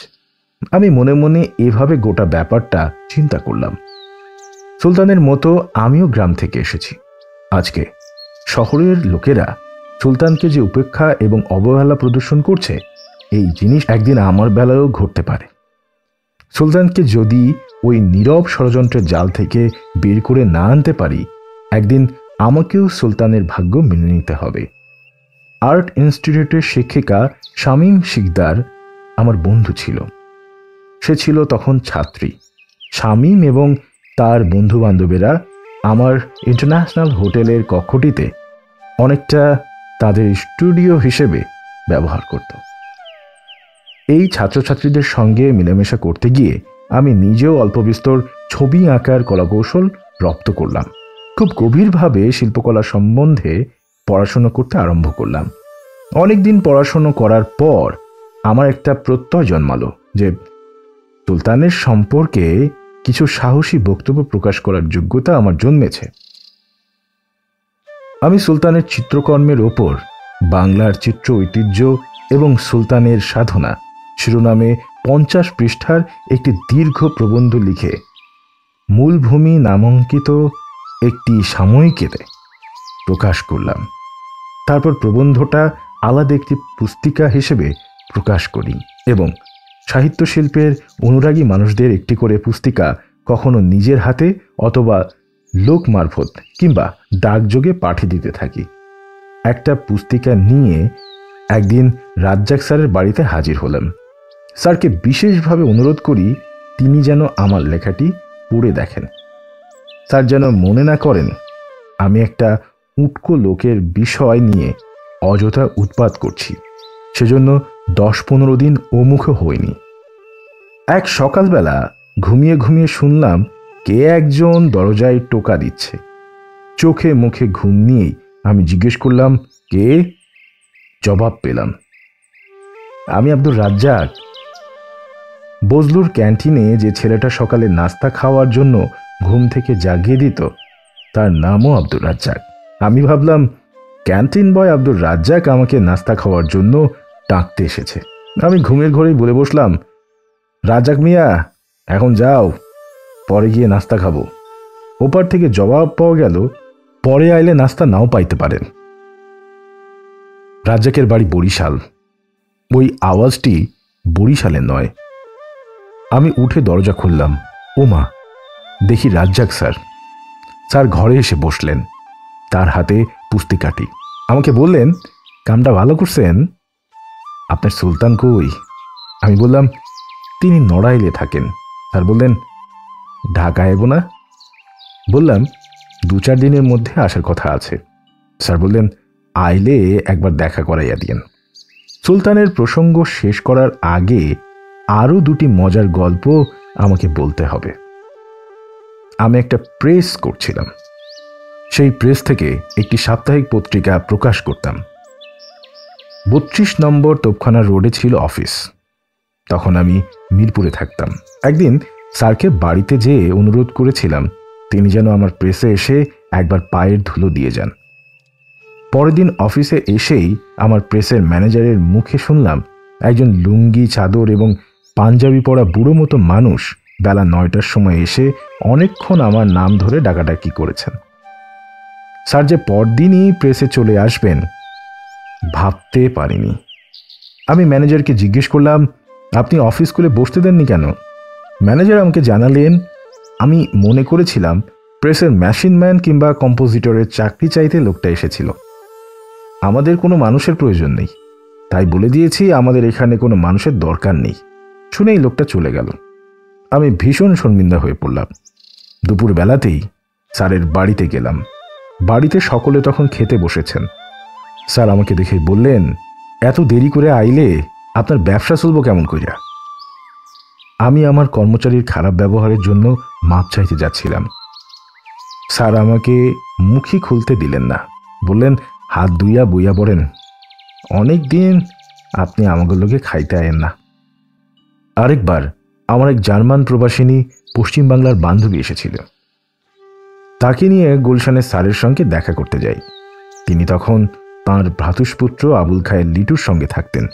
আমি মনে মনে এভাবে গোটা ব্যাপারটা চিন্তা করলাম। সুলতানের মতো আমিও গ্রাম থেকে এসেছি। আজকে শহরের লোকেরা সুলতানকে যে উপেক্ষা এবং অবহেলা প্রদর্শন করছে, এই জিনিস একদিন আমার বেলায়ও ঘটতে পারে। সুলতানকে যদি ওই নীরব ষড়যন্ত্রের জাল থেকে বের করে না আনতে পারি, একদিন আমাকেও সুলতানের ভাগ্য মেনে নিতে হবে। আর্ট ইনস্টিটিউটের শিক্ষিকা শামীম শিকদার আমার বন্ধু ছিল। সে ছিল তখন ছাত্রী। শামীম এবং তার বন্ধুবান্ধবেরা আমার ইন্টারন্যাশনাল হোটেলের কক্ষটিতে অনেকটা তাদের স্টুডিও হিসেবে ব্যবহার করত। এই ছাত্রছাত্রীদের সঙ্গে মেলামেশা করতে গিয়ে আমি নিজেও অল্প বিস্তর ছবি আঁকার কলাকৌশল রপ্ত করলাম। খুব গভীরভাবে শিল্পকলা সম্বন্ধে পড়াশোনা করতে আরম্ভ করলাম। অনেকদিন পড়াশোনা করার পর আমার একটা প্রত্যয় জন্মালো যে সুলতানের সম্পর্কে কিছু সাহসী বক্তব্য প্রকাশ করার যোগ্যতা আমার জন্মেছে। আমি সুলতানের চিত্রকর্মের ওপর বাংলার চিত্র ঐতিহ্য এবং সুলতানের সাধনা শিরোনামে 50 পৃষ্ঠার একটি দীর্ঘ প্রবন্ধ লিখে মূলভূমি নামাঙ্কিত একটি সাময়িকীতে প্রকাশ করলাম। তারপর প্রবন্ধটা আলাদা একটি পুস্তিকা হিসেবে প্রকাশ করি এবং সাহিত্য শিল্পের অনুরাগী মানুষদের একটি করে পুস্তিকা কখনো নিজের হাতে অথবা লোক মারফত কিংবা ডাকযোগে পাঠিয়ে দিতে থাকি। একটা পুস্তিকা নিয়ে একদিন রাজ্জাক স্যারের বাড়িতে হাজির হলাম। স্যারকে বিশেষভাবে অনুরোধ করি তিনি যেন আমার লেখাটি পড়ে দেখেন। স্যার যেন মনে না করেন আমি একটা উটকো লোকের বিষয় নিয়ে অযথা উৎপাত করছি, সেজন্য 10-15 দিন ওমুখে হয়নি। এক সকালবেলা ঘুমিয়ে ঘুমিয়ে শুনলাম কে একজন দরজায় টোকা দিচ্ছে। চোখে মুখে ঘুম নিয়েই আমি জিজ্ঞেস করলাম, কে? জবাব পেলাম, আমি আব্দুর রাজ্জাক। বজলুর ক্যান্টিনে যে ছেলেটা সকালে নাস্তা খাওয়ার জন্য ঘুম থেকে জাগিয়ে দিত তার নামও আব্দুর রাজ্জাক। আমি ভাবলাম ক্যান্টিন বয় আব্দুর রাজ্জাক আমাকে নাস্তা খাওয়ার জন্য ডাকতে এসেছে। আমি ঘুমের ঘরেই বলে বসলাম, রাজ্জাক মিয়া এখন যাও, পরে গিয়ে নাস্তা খাবো। ওপার থেকে জবাব পাওয়া গেল, পরে আইলে নাস্তা নাও পাইতে পারেন। রাজ্জাকের বাড়ি বরিশাল। ওই আওয়াজটি বরিশালের নয়। আমি উঠে দরজা খুললাম। ও মা, দেখি রাজ্জাক স্যার। স্যার ঘরে এসে বসলেন, তার হাতে পুস্তিকাটি। আমাকে বললেন, কামটা ভালো করছেন, আপনার সুলতান কই? আমি বললাম, তিনি নড়াইলে থাকেন। স্যার বললেন, ঢাকা আইব না? বললাম, 2-4 দিনের মধ্যে আসার কথা আছে। স্যার বললেন, আইলে একবার দেখা করাইয়া দিয়েন। সুলতানের প্রসঙ্গ শেষ করার আগে আরও 2টি মজার গল্প আমাকে বলতে হবে। আমি একটা প্রেস করছিলাম। সেই প্রেস থেকে একটি সাপ্তাহিক পত্রিকা প্রকাশ করতাম। 32 নম্বর তোপখানা রোডে ছিল অফিস। তখন আমি মিরপুরে থাকতাম। একদিন স্যারকে বাড়িতে যেয়ে অনুরোধ করেছিলাম তিনি যেন আমার প্রেসে এসে একবার পায়ের ধুলো দিয়ে যান। পরের দিন অফিসে এসেই আমার প্রেসের ম্যানেজারের মুখে শুনলাম একজন লুঙ্গি, চাদর এবং পাঞ্জাবি পরা বুড়ো মতো মানুষ বেলা 9টার সময় এসে অনেকক্ষণ আমার নাম ধরে ডাকাডাকি করেছেন। স্যার যে পরদিনই প্রেসে চলে আসবেন ভাবতে পারিনি। আমি ম্যানেজারকে জিজ্ঞেস করলাম, আপনি অফিস খুলে বসতে দেননি কেন? ম্যানেজার আমাকে জানালেন, আমি মনে করেছিলাম প্রেসের মেশিনম্যান কিংবা কম্পোজিটরের চাকরি চাইতে লোকটা এসেছিল। আমাদের কোনো মানুষের প্রয়োজন নেই, তাই বলে দিয়েছি আমাদের এখানে কোনো মানুষের দরকার নেই। শুনেই লোকটা চলে গেল। আমি ভীষণ শর্মিন্দা হয়ে পড়লাম। দুপুর বেলাতেই স্যারের বাড়িতে গেলাম। বাড়িতে সকলে তখন খেতে বসেছেন। স্যার আমাকে দেখে বললেন, এত দেরি করে আইলে আপনার ব্যবসা চলব কেমন কইরা? আমি আমার কর্মচারীর খারাপ ব্যবহারের জন্য মাপ চাইতে যাচ্ছিলাম। স্যার আমাকে মুখই খুলতে দিলেন না। বললেন, হাত ধুইয়া বইয়া পড়েন, অনেক দিন আপনি আমাদের লোকে খাইতে আয়েন না। আরেকবার আমার এক জার্মান প্রবাসিনী পশ্চিম বাংলার বান্ধবী এসেছিল। তাকে নিয়ে গুলশানের স্যারের সঙ্গে দেখা করতে যাই। তিনি তখন তাঁর ভ্রাতুষ্পুত্র আবুল খায়ের লিটুর সঙ্গে থাকতেন।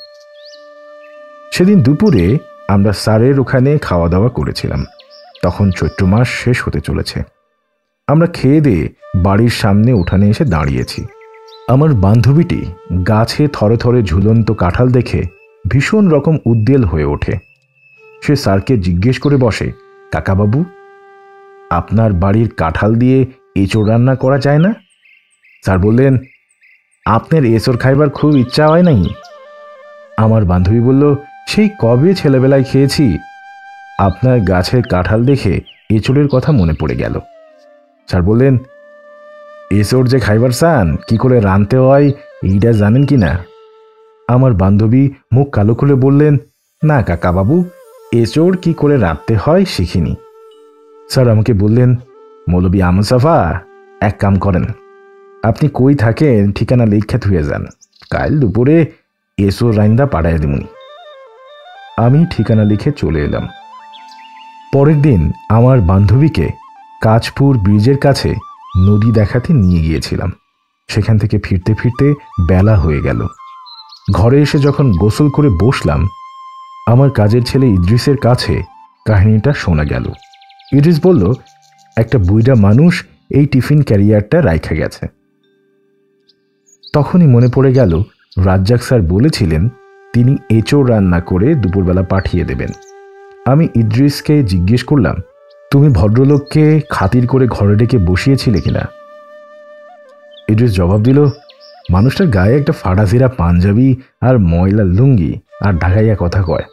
সেদিন দুপুরে আমরা স্যারের ওখানে খাওয়া দাওয়া করেছিলাম। তখন চৈত্র মাস শেষ হতে চলেছে। আমরা খেয়ে দিয়ে বাড়ির সামনে উঠানে এসে দাঁড়িয়েছি। আমার বান্ধবীটি গাছে থরে থরে ঝুলন্ত কাঁঠাল দেখে ভীষণ রকম উদ্বেল হয়ে ওঠে। সে স্যারকে জিজ্ঞেস করে বসে, কাকাবাবু, আপনার বাড়ির কাঁঠাল দিয়ে এঁচোড় রান্না করা যায় না? স্যার বললেন, আপনার এঁচোড় খাইবার খুব ইচ্ছা হয় নাই? আমার বান্ধবী বলল, সেই কবে ছেলেবেলায় খেয়েছি। আপনার গাছের কাঁঠাল দেখে এঁচোড়ের কথা মনে পড়ে গেল। স্যার বললেন, এঁচোড় যে খাইবার চান কি করে রাঁধতে হয় এইটা জানেন কি না? আমার বান্ধবী মুখ কালো করে বললেন, না কাকা বাবু, এঁচোড় কি করে রাঁধতে হয় শিখিনি। স্যার আমাকে বললেন, মৌলবী আমসাফা, এক কাম করেন, আপনি কই থাকেন ঠিকানা লেখা থুয়ে যান, কাল দুপুরে এঁচোড় রাইন্দা পাঠায় দিমুনি। আমি ঠিকানা লিখে চলে এলাম। পরের দিন আমার বান্ধবীকে কাঁচপুর ব্রিজের কাছে নদী দেখাতে নিয়ে গিয়েছিলাম। সেখান থেকে ফিরতে ফিরতে বেলা হয়ে গেল। ঘরে এসে যখন গোসল করে বসলাম, আমার কাজের ছেলে ইদ্রিসের কাছে কাহিনীটা শোনা গেল। ইদ্রিস বলল, একটা বুইড়া মানুষ এই টিফিন ক্যারিয়ারটা রাইখা গেছে। তখনই মনে পড়ে গেল রাজ্জাক স্যার বলেছিলেন তিনি এঁচোড় রান্না করে দুপুরবেলা পাঠিয়ে দেবেন। আমি ইদ্রিসকে জিজ্ঞেস করলাম, তুমি ভদ্রলোককে খাতির করে ঘরে ডেকে বসিয়েছিলে কিনা? ইদ্রিস জবাব দিল, মানুষটার গায়ে একটা ফাটাছিরা পাঞ্জাবি আর ময়লা লুঙ্গি আর ঢাকাইয়া কথা কয়।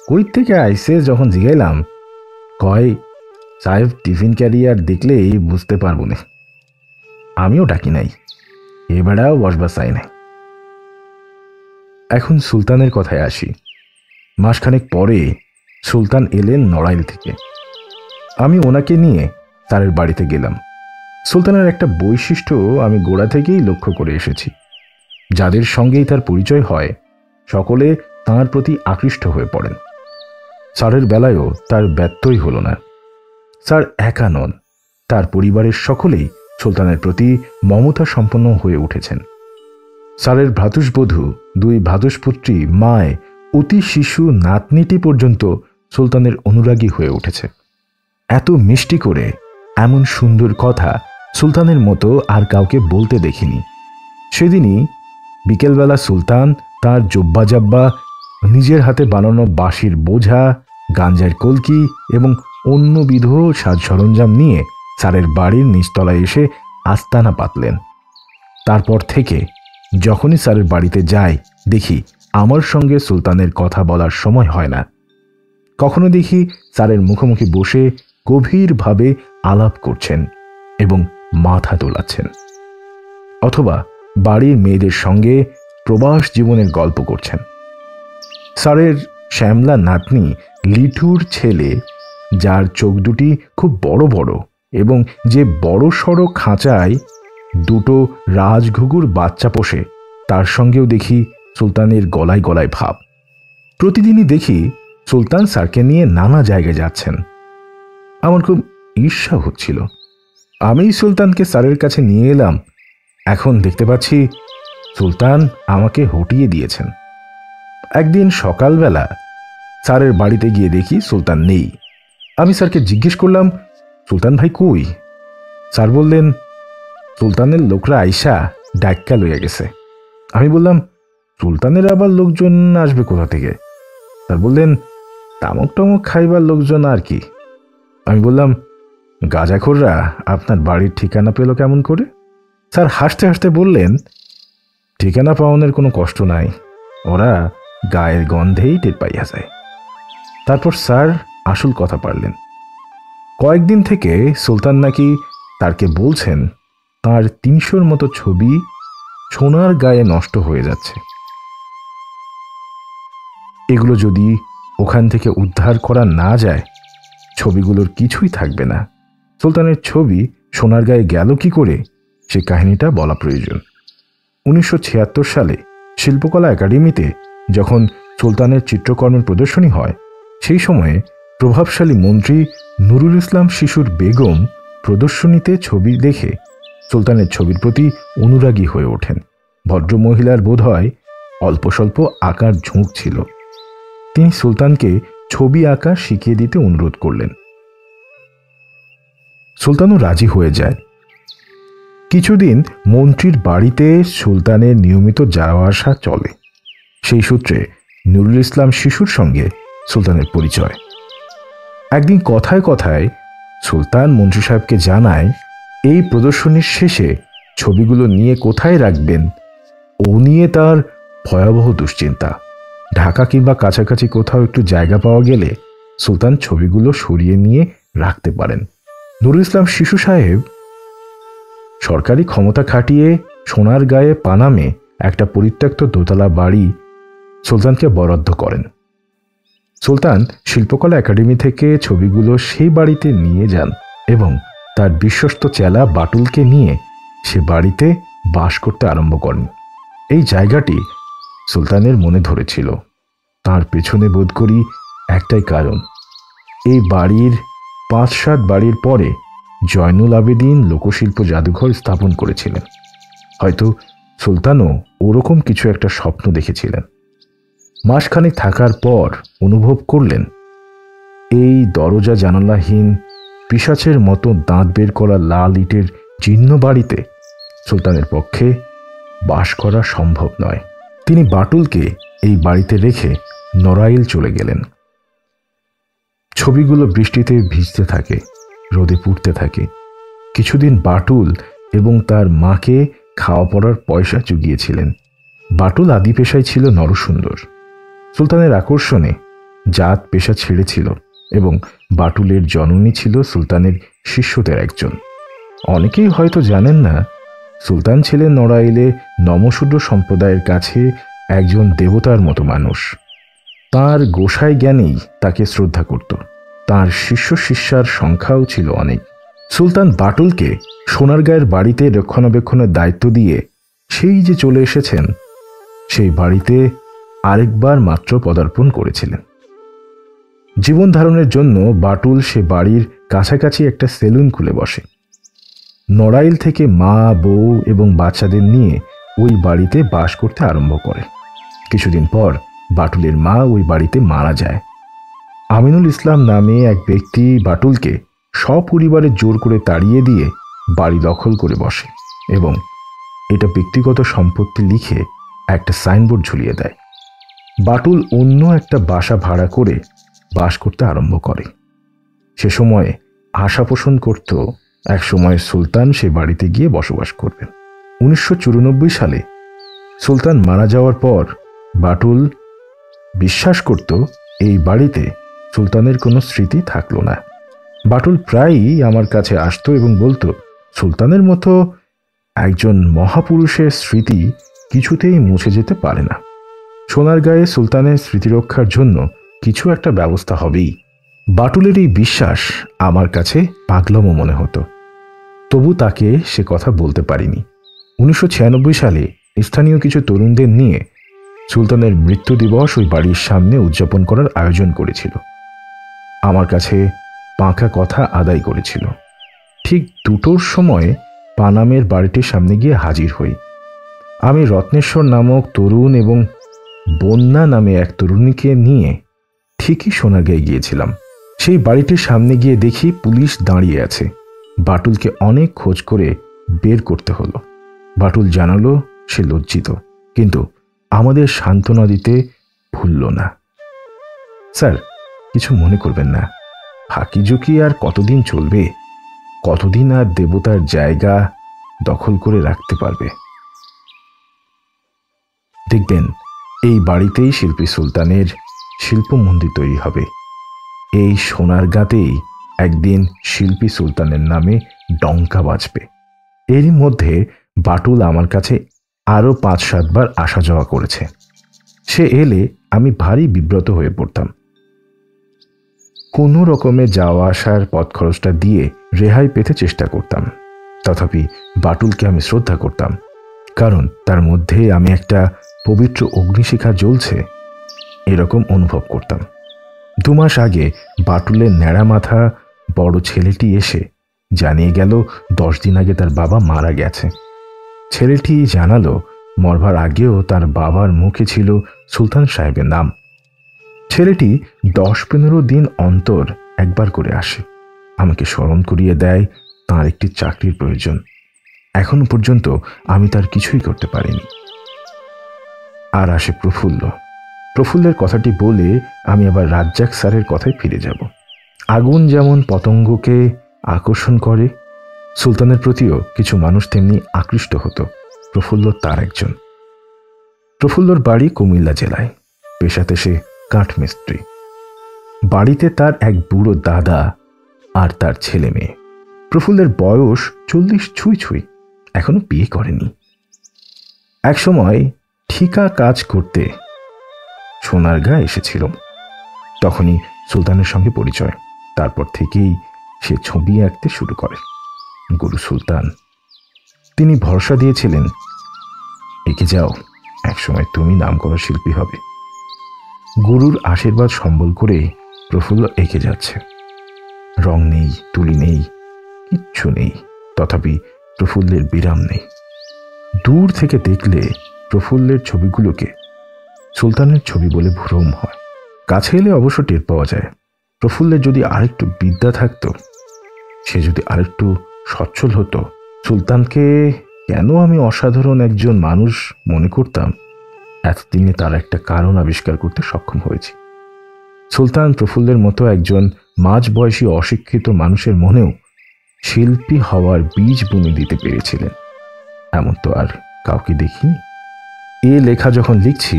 কই থেকে আইসে যখন জিগাইলাম, কয় সাহেব টিফিন ক্যারিয়ার দেখলেই বুঝতে পারবো না। আমিও ডাকি নাই, এবারেও বসবার চাই নাই। এখন সুলতানের কথায় আসি। মাসখানেক পরে সুলতান এলেন নড়াইল থেকে। আমি ওনাকে নিয়ে স্যারের বাড়িতে গেলাম। সুলতানের একটা বৈশিষ্ট্য আমি গোড়া থেকেই লক্ষ্য করে এসেছি, যাদের সঙ্গেই তার পরিচয় হয় সকলে তাঁর প্রতি আকৃষ্ট হয়ে পড়েন। স্যারের বেলায়ও তার ব্যত্যয় হল না। স্যার একা নন, তার পরিবারের সকলেই সুলতানের প্রতি মমতা সম্পন্ন হয়ে উঠেছেন। স্যারের ভ্রাতুষ্বধূ, দুই ভ্রাতুষ্পুত্রী, মায়, অতি শিশু নাতনিটি পর্যন্ত সুলতানের অনুরাগী হয়ে উঠেছে। এত মিষ্টি করে এমন সুন্দর কথা সুলতানের মতো আর কাউকে বলতে দেখিনি। সেদিনই বিকেলবেলা সুলতান তার জব্বা জাব্বা, নিজের হাতে বানানো বাঁশির বোঝা, গাঞ্জার কলকি এবং অন্যবিধ সাজ সরঞ্জাম নিয়ে স্যারের বাড়ির নিচতলায় এসে আস্তানা পাতলেন। তারপর থেকে যখনই স্যারের বাড়িতে যাই দেখি আমার সঙ্গে সুলতানের কথা বলার সময় হয় না। কখনো দেখি স্যারের মুখোমুখি বসে গভীরভাবে আলাপ করছেন এবং মাথা দোলাচ্ছেন, অথবা বাড়ির মেয়েদের সঙ্গে প্রবাস জীবনের গল্প করছেন। স্যারের শ্যামলা নাতনি লিটুর ছেলে, যার চোখ দুটি খুব বড় বড় এবং যে বড় সড়ো খাঁচায় দুটো রাজঘুঘুর বাচ্চা পোষে, তার সঙ্গেও দেখি সুলতানের গলায় গলায় ভাব। প্রতিদিনই দেখি সুলতান স্যারকে নিয়ে নানা জায়গায় যাচ্ছেন। আমার খুব ঈর্ষা হচ্ছিল। আমি সুলতানকে স্যারের কাছে নিয়ে এলাম। এখন দেখতে পাচ্ছি সুলতান আমাকে হটিয়ে দিয়েছেন। একদিন সকালবেলা স্যারের বাড়িতে গিয়ে দেখি সুলতান নেই। আমি স্যারকে জিজ্ঞেস করলাম, সুলতান ভাই কই? স্যার বললেন, সুলতানের লোকরা আইসা ডাক্কা লইয়া গেছে। আমি বললাম, সুলতানের আবার লোকজন আসবে কোথা থেকে? স্যার বললেন, তামক টামক খাইবার লোকজন আর কি। আমি বললাম, গাঁজাখোররা আপনার বাড়ির ঠিকানা পেল কেমন করে? স্যার হাসতে হাসতে বললেন, ঠিকানা পাওয়ানোর কোনো কষ্ট নাই, ওরা গায়ের গন্ধেই টের পাইয়া যায়। তারপর স্যার আসল কথা পারলেন। কয়েকদিন থেকে সুলতান নাকি তারকে বলছেন তার ৩০০-র মতো ছবি সোনার গায়ে নষ্ট হয়ে যাচ্ছে। এগুলো যদি ওখান থেকে উদ্ধার করা না যায়, ছবিগুলোর কিছুই থাকবে না। সুলতানের ছবি সোনার গায়ে গেল কি করে, সে কাহিনীটা বলা প্রয়োজন। ১৯৭৬ সালে শিল্পকলা একাডেমিতে যখন সুলতানের চিত্রকর্মের প্রদর্শনী হয়, সেই সময়ে প্রভাবশালী মন্ত্রী নুরুল ইসলাম শিশুর বেগম প্রদর্শনীতে ছবি দেখে সুলতানের ছবির প্রতি অনুরাগী হয়ে ওঠেন। ভদ্রমহিলার বোধহয় অল্প স্বল্প আঁকার ঝোঁক ছিল। তিনি সুলতানকে ছবি আঁকা শিখিয়ে দিতে অনুরোধ করলেন। সুলতানও রাজি হয়ে যায়। কিছুদিন মন্ত্রীর বাড়িতে সুলতানের নিয়মিত যাওয়া আসা চলে। সেই সূত্রে নুরুল ইসলাম শিশুর সঙ্গে সুলতানের পরিচয়। একদিন কথায় কথায় সুলতান মন্ত্রী সাহেবকে জানায়, এই প্রদর্শনীর শেষে ছবিগুলো নিয়ে কোথায় রাখবেন ও নিয়ে তার ভয়াবহ দুশ্চিন্তা। ঢাকা কিংবা কাছাকাছি কোথাও একটু জায়গা পাওয়া গেলে সুলতান ছবিগুলো সরিয়ে নিয়ে রাখতে পারেন। নুরুল ইসলাম শিশু সাহেব সরকারি ক্ষমতা খাটিয়ে সোনারগাঁয়ে পানামে একটা পরিত্যক্ত দোতলা বাড়ি সুলতানকে বরাদ্দ করেন। সুলতান শিল্পকলা একাডেমি থেকে ছবিগুলো সেই বাড়িতে নিয়ে যান এবং তার বিশ্বস্ত চেলা বাটুলকে নিয়ে সে বাড়িতে বাস করতে আরম্ভ করেন। এই জায়গাটি সুলতানের মনে ধরেছিল। তার পেছনে বোধ করি একটাই কারণ, এই বাড়ির ৫-৭ বাড়ির পরে জয়নুল আবেদিন লোকশিল্প জাদুঘর স্থাপন করেছিলেন। হয়তো সুলতানও ওরকম কিছু একটা স্বপ্ন দেখেছিলেন। মাসখানেক থাকার পর অনুভব করলেন এই দরজা জানালাহীন পিশাচের মতো দাঁত বের করা লাল ইটের জীর্ণ বাড়িতে সুলতানের পক্ষে বাস করা সম্ভব নয়। তিনি বাটুলকে এই বাড়িতে রেখে নড়াইল চলে গেলেন। ছবিগুলো বৃষ্টিতে ভিজতে থাকে, রোদে পুড়তে থাকে। কিছুদিন বাটুল এবং তার মাকে খাওয়া পড়ার পয়সা জুগিয়েছিলেন। বাটুল আদি পেশায় ছিল নরসুন্দর। সুলতানের আকর্ষণে জাত পেশা ছেড়েছিল এবং বাটুলের জননী ছিল সুলতানের শিষ্যদের একজন। অনেকেই হয়তো জানেন না, সুলতান ছিলেন নড়াইলে নমশূদ্র সম্প্রদায়ের কাছে একজন দেবতার মতো মানুষ। তার গোসাই জ্ঞানেই তাকে শ্রদ্ধা করত। তার শিষ্য শিষ্যার সংখ্যাও ছিল অনেক। সুলতান বাটুলকে সোনারগাঁয়ের বাড়িতে রক্ষণাবেক্ষণের দায়িত্ব দিয়ে সেই যে চলে এসেছেন, সেই বাড়িতে আরেকবার মাত্র পদার্পণ করেছিলেন। জীবন ধারণের জন্য বাটুল সে বাড়ির কাছাকাছি একটা সেলুন খুলে বসে। নড়াইল থেকে মা, বউ এবং বাচ্চাদের নিয়ে ওই বাড়িতে বাস করতে আরম্ভ করে। কিছুদিন পর বাটুলের মা ওই বাড়িতে মারা যায়। আমিনুল ইসলাম নামে এক ব্যক্তি বাটুলকে সপরিবারে জোর করে তাড়িয়ে দিয়ে বাড়ি দখল করে বসে এবং এটা ব্যক্তিগত সম্পত্তি লিখে একটা সাইনবোর্ড ঝুলিয়ে দেয়। বাটুল অন্য একটা বাসা ভাড়া করে বাস করতে আরম্ভ করে। সে সময়ে আশা পোষণ করত এক সময় সুলতান সে বাড়িতে গিয়ে বসবাস করবেন। ১৯৯৪ সালে সুলতান মারা যাওয়ার পর বাটুল বিশ্বাস করত এই বাড়িতে সুলতানের কোনো স্মৃতি থাকলো না। বাটুল প্রায়ই আমার কাছে আসতো এবং বলতো, সুলতানের মতো একজন মহাপুরুষের স্মৃতি কিছুতেই মুছে যেতে পারে না। সোনারগাঁয়ে সুলতানের স্মৃতিরক্ষার জন্য কিছু একটা ব্যবস্থা হবেই। বাটুলের এই বিশ্বাস আমার কাছে পাগলামো মনে হতো, তবু তাকে সে কথা বলতে পারিনি। ১৯৯৬ সালে স্থানীয় কিছু তরুণদের নিয়ে সুলতানের মৃত্যু দিবস ওই বাড়ির সামনে উদযাপন করার আয়োজন করেছিল। আমার কাছে পাকা কথা আদায় করেছিল। ঠিক ২টোর সময় পানামের বাড়িটির সামনে গিয়ে হাজির হই। আমি রত্নেশ্বর নামক তরুণ এবং বন্যা নামে এক তরুণীকে নিয়ে ঠিকই সোনারগাঁয়ে গিয়েছিলাম। সেই বাড়িটির সামনে গিয়ে দেখি পুলিশ দাঁড়িয়ে আছে। বাটুলকে অনেক খোঁজ করে বের করতে হলো। বাটুল জানালো সে লজ্জিত, কিন্তু আমাদের সান্ত্বনা দিতে ভুলল না। স্যার, কিছু মনে করবেন না, ফাঁকিঝুঁকি আর কতদিন চলবে? কতদিন আর দেবতার জায়গা দখল করে রাখতে পারবে? দেখবেন এই বাড়িতেই শিল্পী সুলতানের শিল্প মন্দির তৈরি হবে। এই সোনারগাঁতেই একদিন শিল্পী সুলতানের নামে ডঙ্কা বাজবে। এরই মধ্যে বাটুল আমার কাছে আরও ৫-৭ বার আসা যাওয়া করেছে। সে এলে আমি ভারী বিব্রত হয়ে পড়তাম। কোনো রকমে যাওয়া আসার পথ খরচটা দিয়ে রেহাই পেতে চেষ্টা করতাম। তথাপি বাটুলকে আমি শ্রদ্ধা করতাম, কারণ তার মধ্যে আমি একটা পবিত্র অগ্নিশিখা জ্বলছে এরকম অনুভব করতাম। ২ মাস আগে বাটুলের ন্যাড়া মাথা বড় ছেলেটি এসে জানিয়ে গেল ১০ দিন আগে তার বাবা মারা গেছে। ছেলেটি জানালো মরবার আগেও তার বাবার মুখে ছিল সুলতান সাহেবের নাম। ছেলেটি ১০-১৫ দিন অন্তর একবার করে আসে, আমাকে স্মরণ করিয়ে দেয় তার একটি চাকরির প্রয়োজন। এখনো পর্যন্ত আমি তার কিছুই করতে পারিনি। আর আসে প্রফুল্ল। প্রফুল্লের কথাটি বলে আমি আবার রাজ্জাক স্যারের কথায় ফিরে যাব। আগুন যেমন পতঙ্গকে আকর্ষণ করে, সুলতানের প্রতিও কিছু মানুষ তেমনি আকৃষ্ট হতো। প্রফুল্ল তার একজন। প্রফুল্লর বাড়ি কুমিল্লা জেলায়। পেশাতে সে কাঠমিস্ত্রি। বাড়িতে তার এক বুড়ো দাদা আর তার ছেলে মেয়ে। প্রফুল্লের বয়স 40 ছুঁই ছুঁই, এখনো বিয়ে করেনি। একসময় ঠিকা কাজ করতে সোনারগাঁ এসেছিল, তখনই সুলতানের সঙ্গে পরিচয়। তারপর থেকেই সে ছবি আঁকতে শুরু করে। গুরু সুলতান, তিনি ভরসা দিয়েছিলেন, এঁকে যাও, একসময় তুমি নামকরা শিল্পী হবে। গুরুর আশীর্বাদ সম্বল করে প্রফুল্ল এঁকে যাচ্ছে। রং নেই, তুলি নেই, কিচ্ছু নেই, তথাপি প্রফুল্লের বিরাম নেই। দূর থেকে দেখলে প্রফুল্লের ছবিগুলোকে সুলতানের ছবি বলে ভ্রম হয়। কাছে এলে অবশ্য টের পাওয়া যায়। প্রফুল্লের যদি আরেকটু বিদ্যা থাকতো, সে যদি আরেকটু সচ্ছল হতো। সুলতানকে কেন আমি অসাধারণ একজন মানুষ মনে করতাম, এতদিনে তার একটা কারণ আবিষ্কার করতে সক্ষম হয়েছি। সুলতান প্রফুল্লের মতো একজন মাঝবয়সী অশিক্ষিত মানুষের মনেও শিল্পী হওয়ার বীজ বুনে দিতে পেরেছিলেন, এমন তো আর কাউকে দেখিনি। এ লেখা যখন লিখছি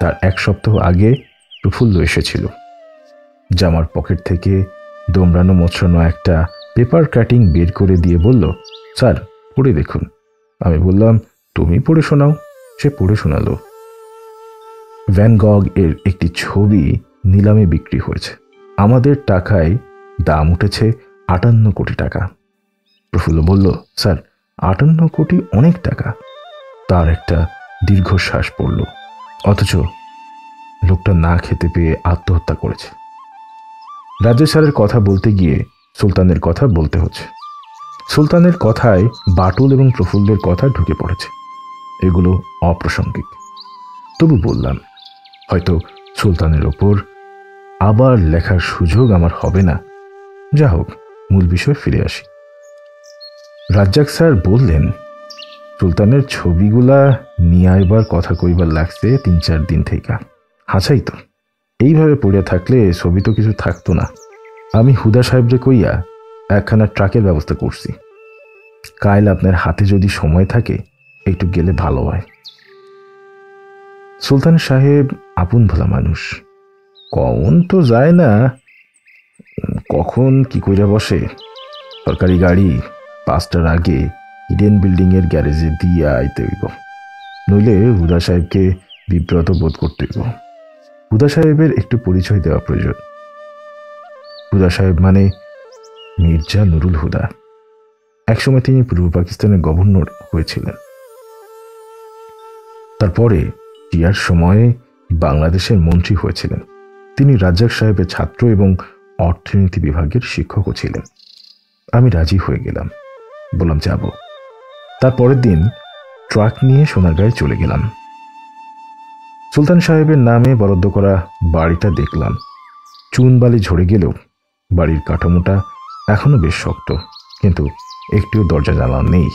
তার 1 সপ্তাহ আগে প্রফুল্ল এসেছিল। জামার পকেট থেকে দোমড়ানো মোচড়ানো একটা পেপার কাটিং বের করে দিয়ে বলল, স্যার পড়ে দেখুন। আমি বললাম, তুমি পড়ে শোনাও। সে পড়ে শোনালো। ভ্যান গগ এর একটি ছবি নিলামে বিক্রি হয়েছে। আমাদের টাকায় দাম উঠেছে 58 কোটি টাকা। প্রফুল্ল বলল, স্যার 58 কোটি অনেক টাকা। তার একটা দীর্ঘশ্বাস পড়ল। অথচ লোকটা না খেতে পেয়ে আত্মহত্যা করেছে। রাজ্য স্যারের কথা বলতে গিয়ে সুলতানের কথা বলতে হচ্ছে। সুলতানের কথায় বাটুল এবং প্রফুল্লের কথা ঢুকে পড়েছে। এগুলো অপ্রাসঙ্গিক, তবু বললাম, হয়তো সুলতানের ওপর আবার লেখার সুযোগ আমার হবে না। যা হোক, মূল বিষয় ফিরে আসি। রাজ্জাক স্যার বললেন, সুলতানের ছবিগুলা নিয়ে আইবার কথা কইবার লাগছে 3-4 দিন থেকে। হাসাই তো, এইভাবে পড়িয়া থাকলে ছবি তো কিছু থাকতো না। আমি হুদা সাহেবরে কইয়া একখানা ট্রাকের ব্যবস্থা করছি। কাল আপনার হাতে যদি সময় থাকে একটু গেলে ভালো হয়। সুলতান সাহেব আপন ভোলা মানুষ, কখন তো যায় না, কখন কি কইরা বসে। সরকারি গাড়ি 5টার আগে ইডেন বিল্ডিং এর গ্যারেজে দিয়ে আইতে হইব, নইলে হুদা সাহেবকে বিব্রত বোধ করতে হইব। হুদা সাহেবের একটু পরিচয় দেওয়া প্রয়োজন। হুদা সাহেব মানে মির্জা নুরুল হুদা। একসময় তিনি পূর্ব পাকিস্তানের গভর্নর হয়েছিলেন। তারপরে টিয়ার সময়ে বাংলাদেশের মন্ত্রী হয়েছিলেন। তিনি রাজ্জাক সাহেবের ছাত্র এবং অর্থনীতি বিভাগের শিক্ষকও ছিলেন। আমি রাজি হয়ে গেলাম, বললাম যাব। তার পরের দিন ট্রাক নিয়ে সোনারগাঁয়ে চলে গেলাম। সুলতান সাহেবের নামে বরাদ্দ করা বাড়িটা দেখলাম। চুন বালি ঝরে গেলেও বাড়ির কাঠামোটা এখনো বেশ শক্ত, কিন্তু একটিও দরজা জানালা নেই।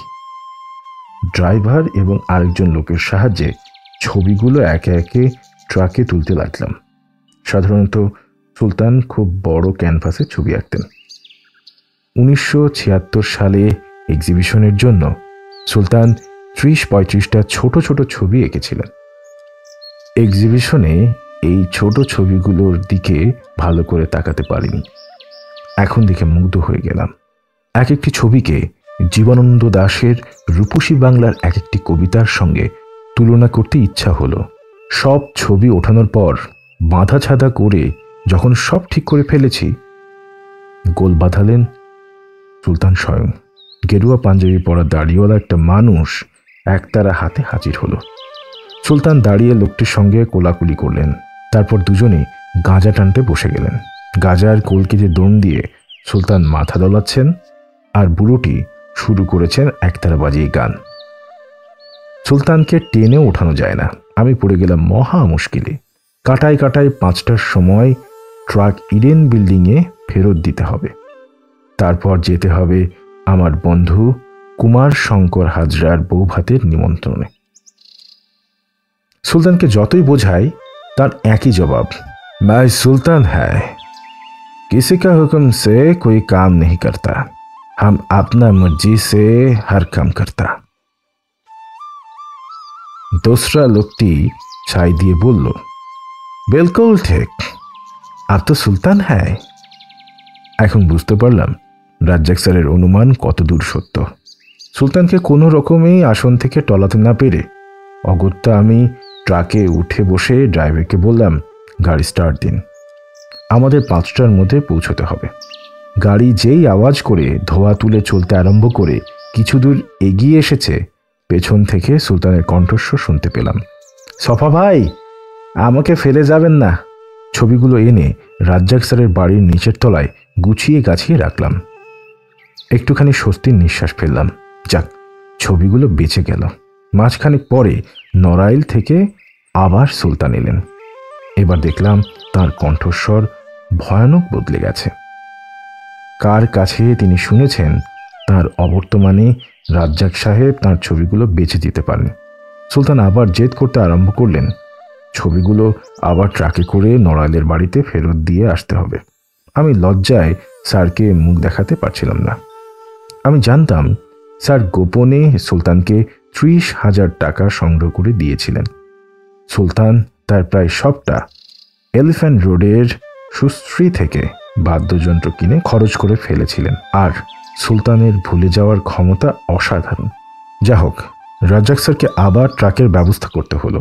ড্রাইভার এবং আরেকজন লোকের সাহায্যে ছবিগুলো একে একে ট্রাকে তুলতে লাগলাম। সাধারণত সুলতান খুব বড় ক্যানভাসে ছবি আঁকতেন। 1976 সালে এক্সিবিশনের জন্য সুলতান 30-35টা ছোট ছোট ছবি এঁকেছিলেন। এক্সিবিশনে এই ছোট ছবিগুলোর দিকে ভালো করে তাকাতে পারিনি। এখন দেখে মুগ্ধ হয়ে গেলাম। এক একটি ছবিকে জীবনানন্দ দাশের রূপসী বাংলার এক একটি কবিতার সঙ্গে তুলনা করতে ইচ্ছা হলো। সব ছবি ওঠানোর পর বাঁধা ছাদা করে যখন সব ঠিক করে ফেলেছি, গোল বাঁধালেন সুলতান স্বয়ং। গেরুয়া পাঞ্জাবি পরা দাড়িওয়ালা একটা মানুষ একতারা হাতে হাজির হলো। সুলতান দাঁড়িয়ে লোকটির সঙ্গে কোলাকুলি করলেন। তারপর দুজনে গাঁজা টানতে বসে গেলেন। গাঁজার কলকেজে দম দিয়ে সুলতান মাথা দোলাচ্ছেন, আর বুড়োটি শুরু করেছেন একতারা বাজিয়ে গান। সুলতানকে টেনেও ওঠানো যায় না। আমি পড়ে গেলাম মহা মুশকিলে। কাটায় কাটায় 5টার সময় ট্রাক ইডেন বিল্ডিংয়ে ফেরত দিতে হবে। তারপর যেতে হবে আমার বন্ধু কুমার শঙ্কর হাজরার বৌভাতের নিমন্ত্রণে। সুলতানকে যতই বোঝাই তার একই জবাব, मैं सुल्तान है, किसी का हुक्म से कोई काम नहीं करता, हम अपना मर्जी से हर काम करता। दूसरा लोकटी छाई दिए बोलो, बिल्कुल ठीक, आप तो सुल्तान है। এখন বুঝতে পারলাম রাজ্জাক স্যারের অনুমান কতদূর সত্য। সুলতানকে কোনো রকমেই আসন থেকে টলাতে না পেরে অগত্যা আমি ট্রাকে উঠে বসে ড্রাইভারকে বললাম, গাড়ি স্টার্ট দিন, আমাদের 5টার মধ্যে পৌঁছতে হবে। গাড়ি যেই আওয়াজ করে ধোয়া তুলে চলতে আরম্ভ করে কিছু দূর এগিয়ে এসেছে, পেছন থেকে সুলতানের কণ্ঠস্বর শুনতে পেলাম, সফা ভাই, আমাকে ফেলে যাবেন না। ছবিগুলো এনে রাজ্জাক স্যারের বাড়ির নিচের তলায় গুছিয়ে গাছিয়ে রাখলাম। একটুখানি স্বস্তির নিঃশ্বাস ফেললাম। যাক, ছবিগুলো বেঁচে গেল। মাঝখানে পরে নড়াইল থেকে আবার সুলতান এলেন। এবার দেখলাম তার কণ্ঠস্বর ভয়ানক বদলে গেছে। কার কাছে তিনি শুনেছেন তার অবর্তমানে রাজ্জাক সাহেব তার ছবিগুলো বেচে দিতে পারেন। সুলতান আবার জেদ করতে আরম্ভ করলেন, ছবিগুলো আবার ট্রাকে করে নড়াইলের বাড়িতে ফেরত দিয়ে আসতে হবে। আমি লজ্জায় স্যারকে মুখ দেখাতে পারছিলাম না। আমি জানতাম স্যার গোপনে সুলতানকে 30,000 টাকা সংগ্রহ করে দিয়েছিলেন। সুলতান তার প্রায় সবটা এলিফ্যান্ট রোডের সুশ্রী থেকে বাদ্যযন্ত্র কিনে খরচ করে ফেলেছিলেন। আর সুলতানের ভুলে যাওয়ার ক্ষমতা অসাধারণ। যা হোক, রাজ্জাক স্যারকে আবার ট্রাকের ব্যবস্থা করতে হলো।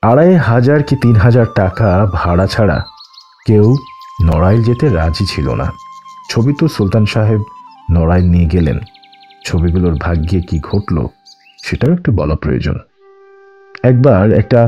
2,500 কি 3,000 টাকা ভাড়া ছাড়া কেউ নড়াইল যেতে রাজি ছিল না। ছবি তো সুলতান সাহেব নড়াইল নিয়ে গেলেন, ছবিগুলোর ভাগ্যে কি ঘটল সেটাও একটু বলা প্রয়োজন। একবার একটা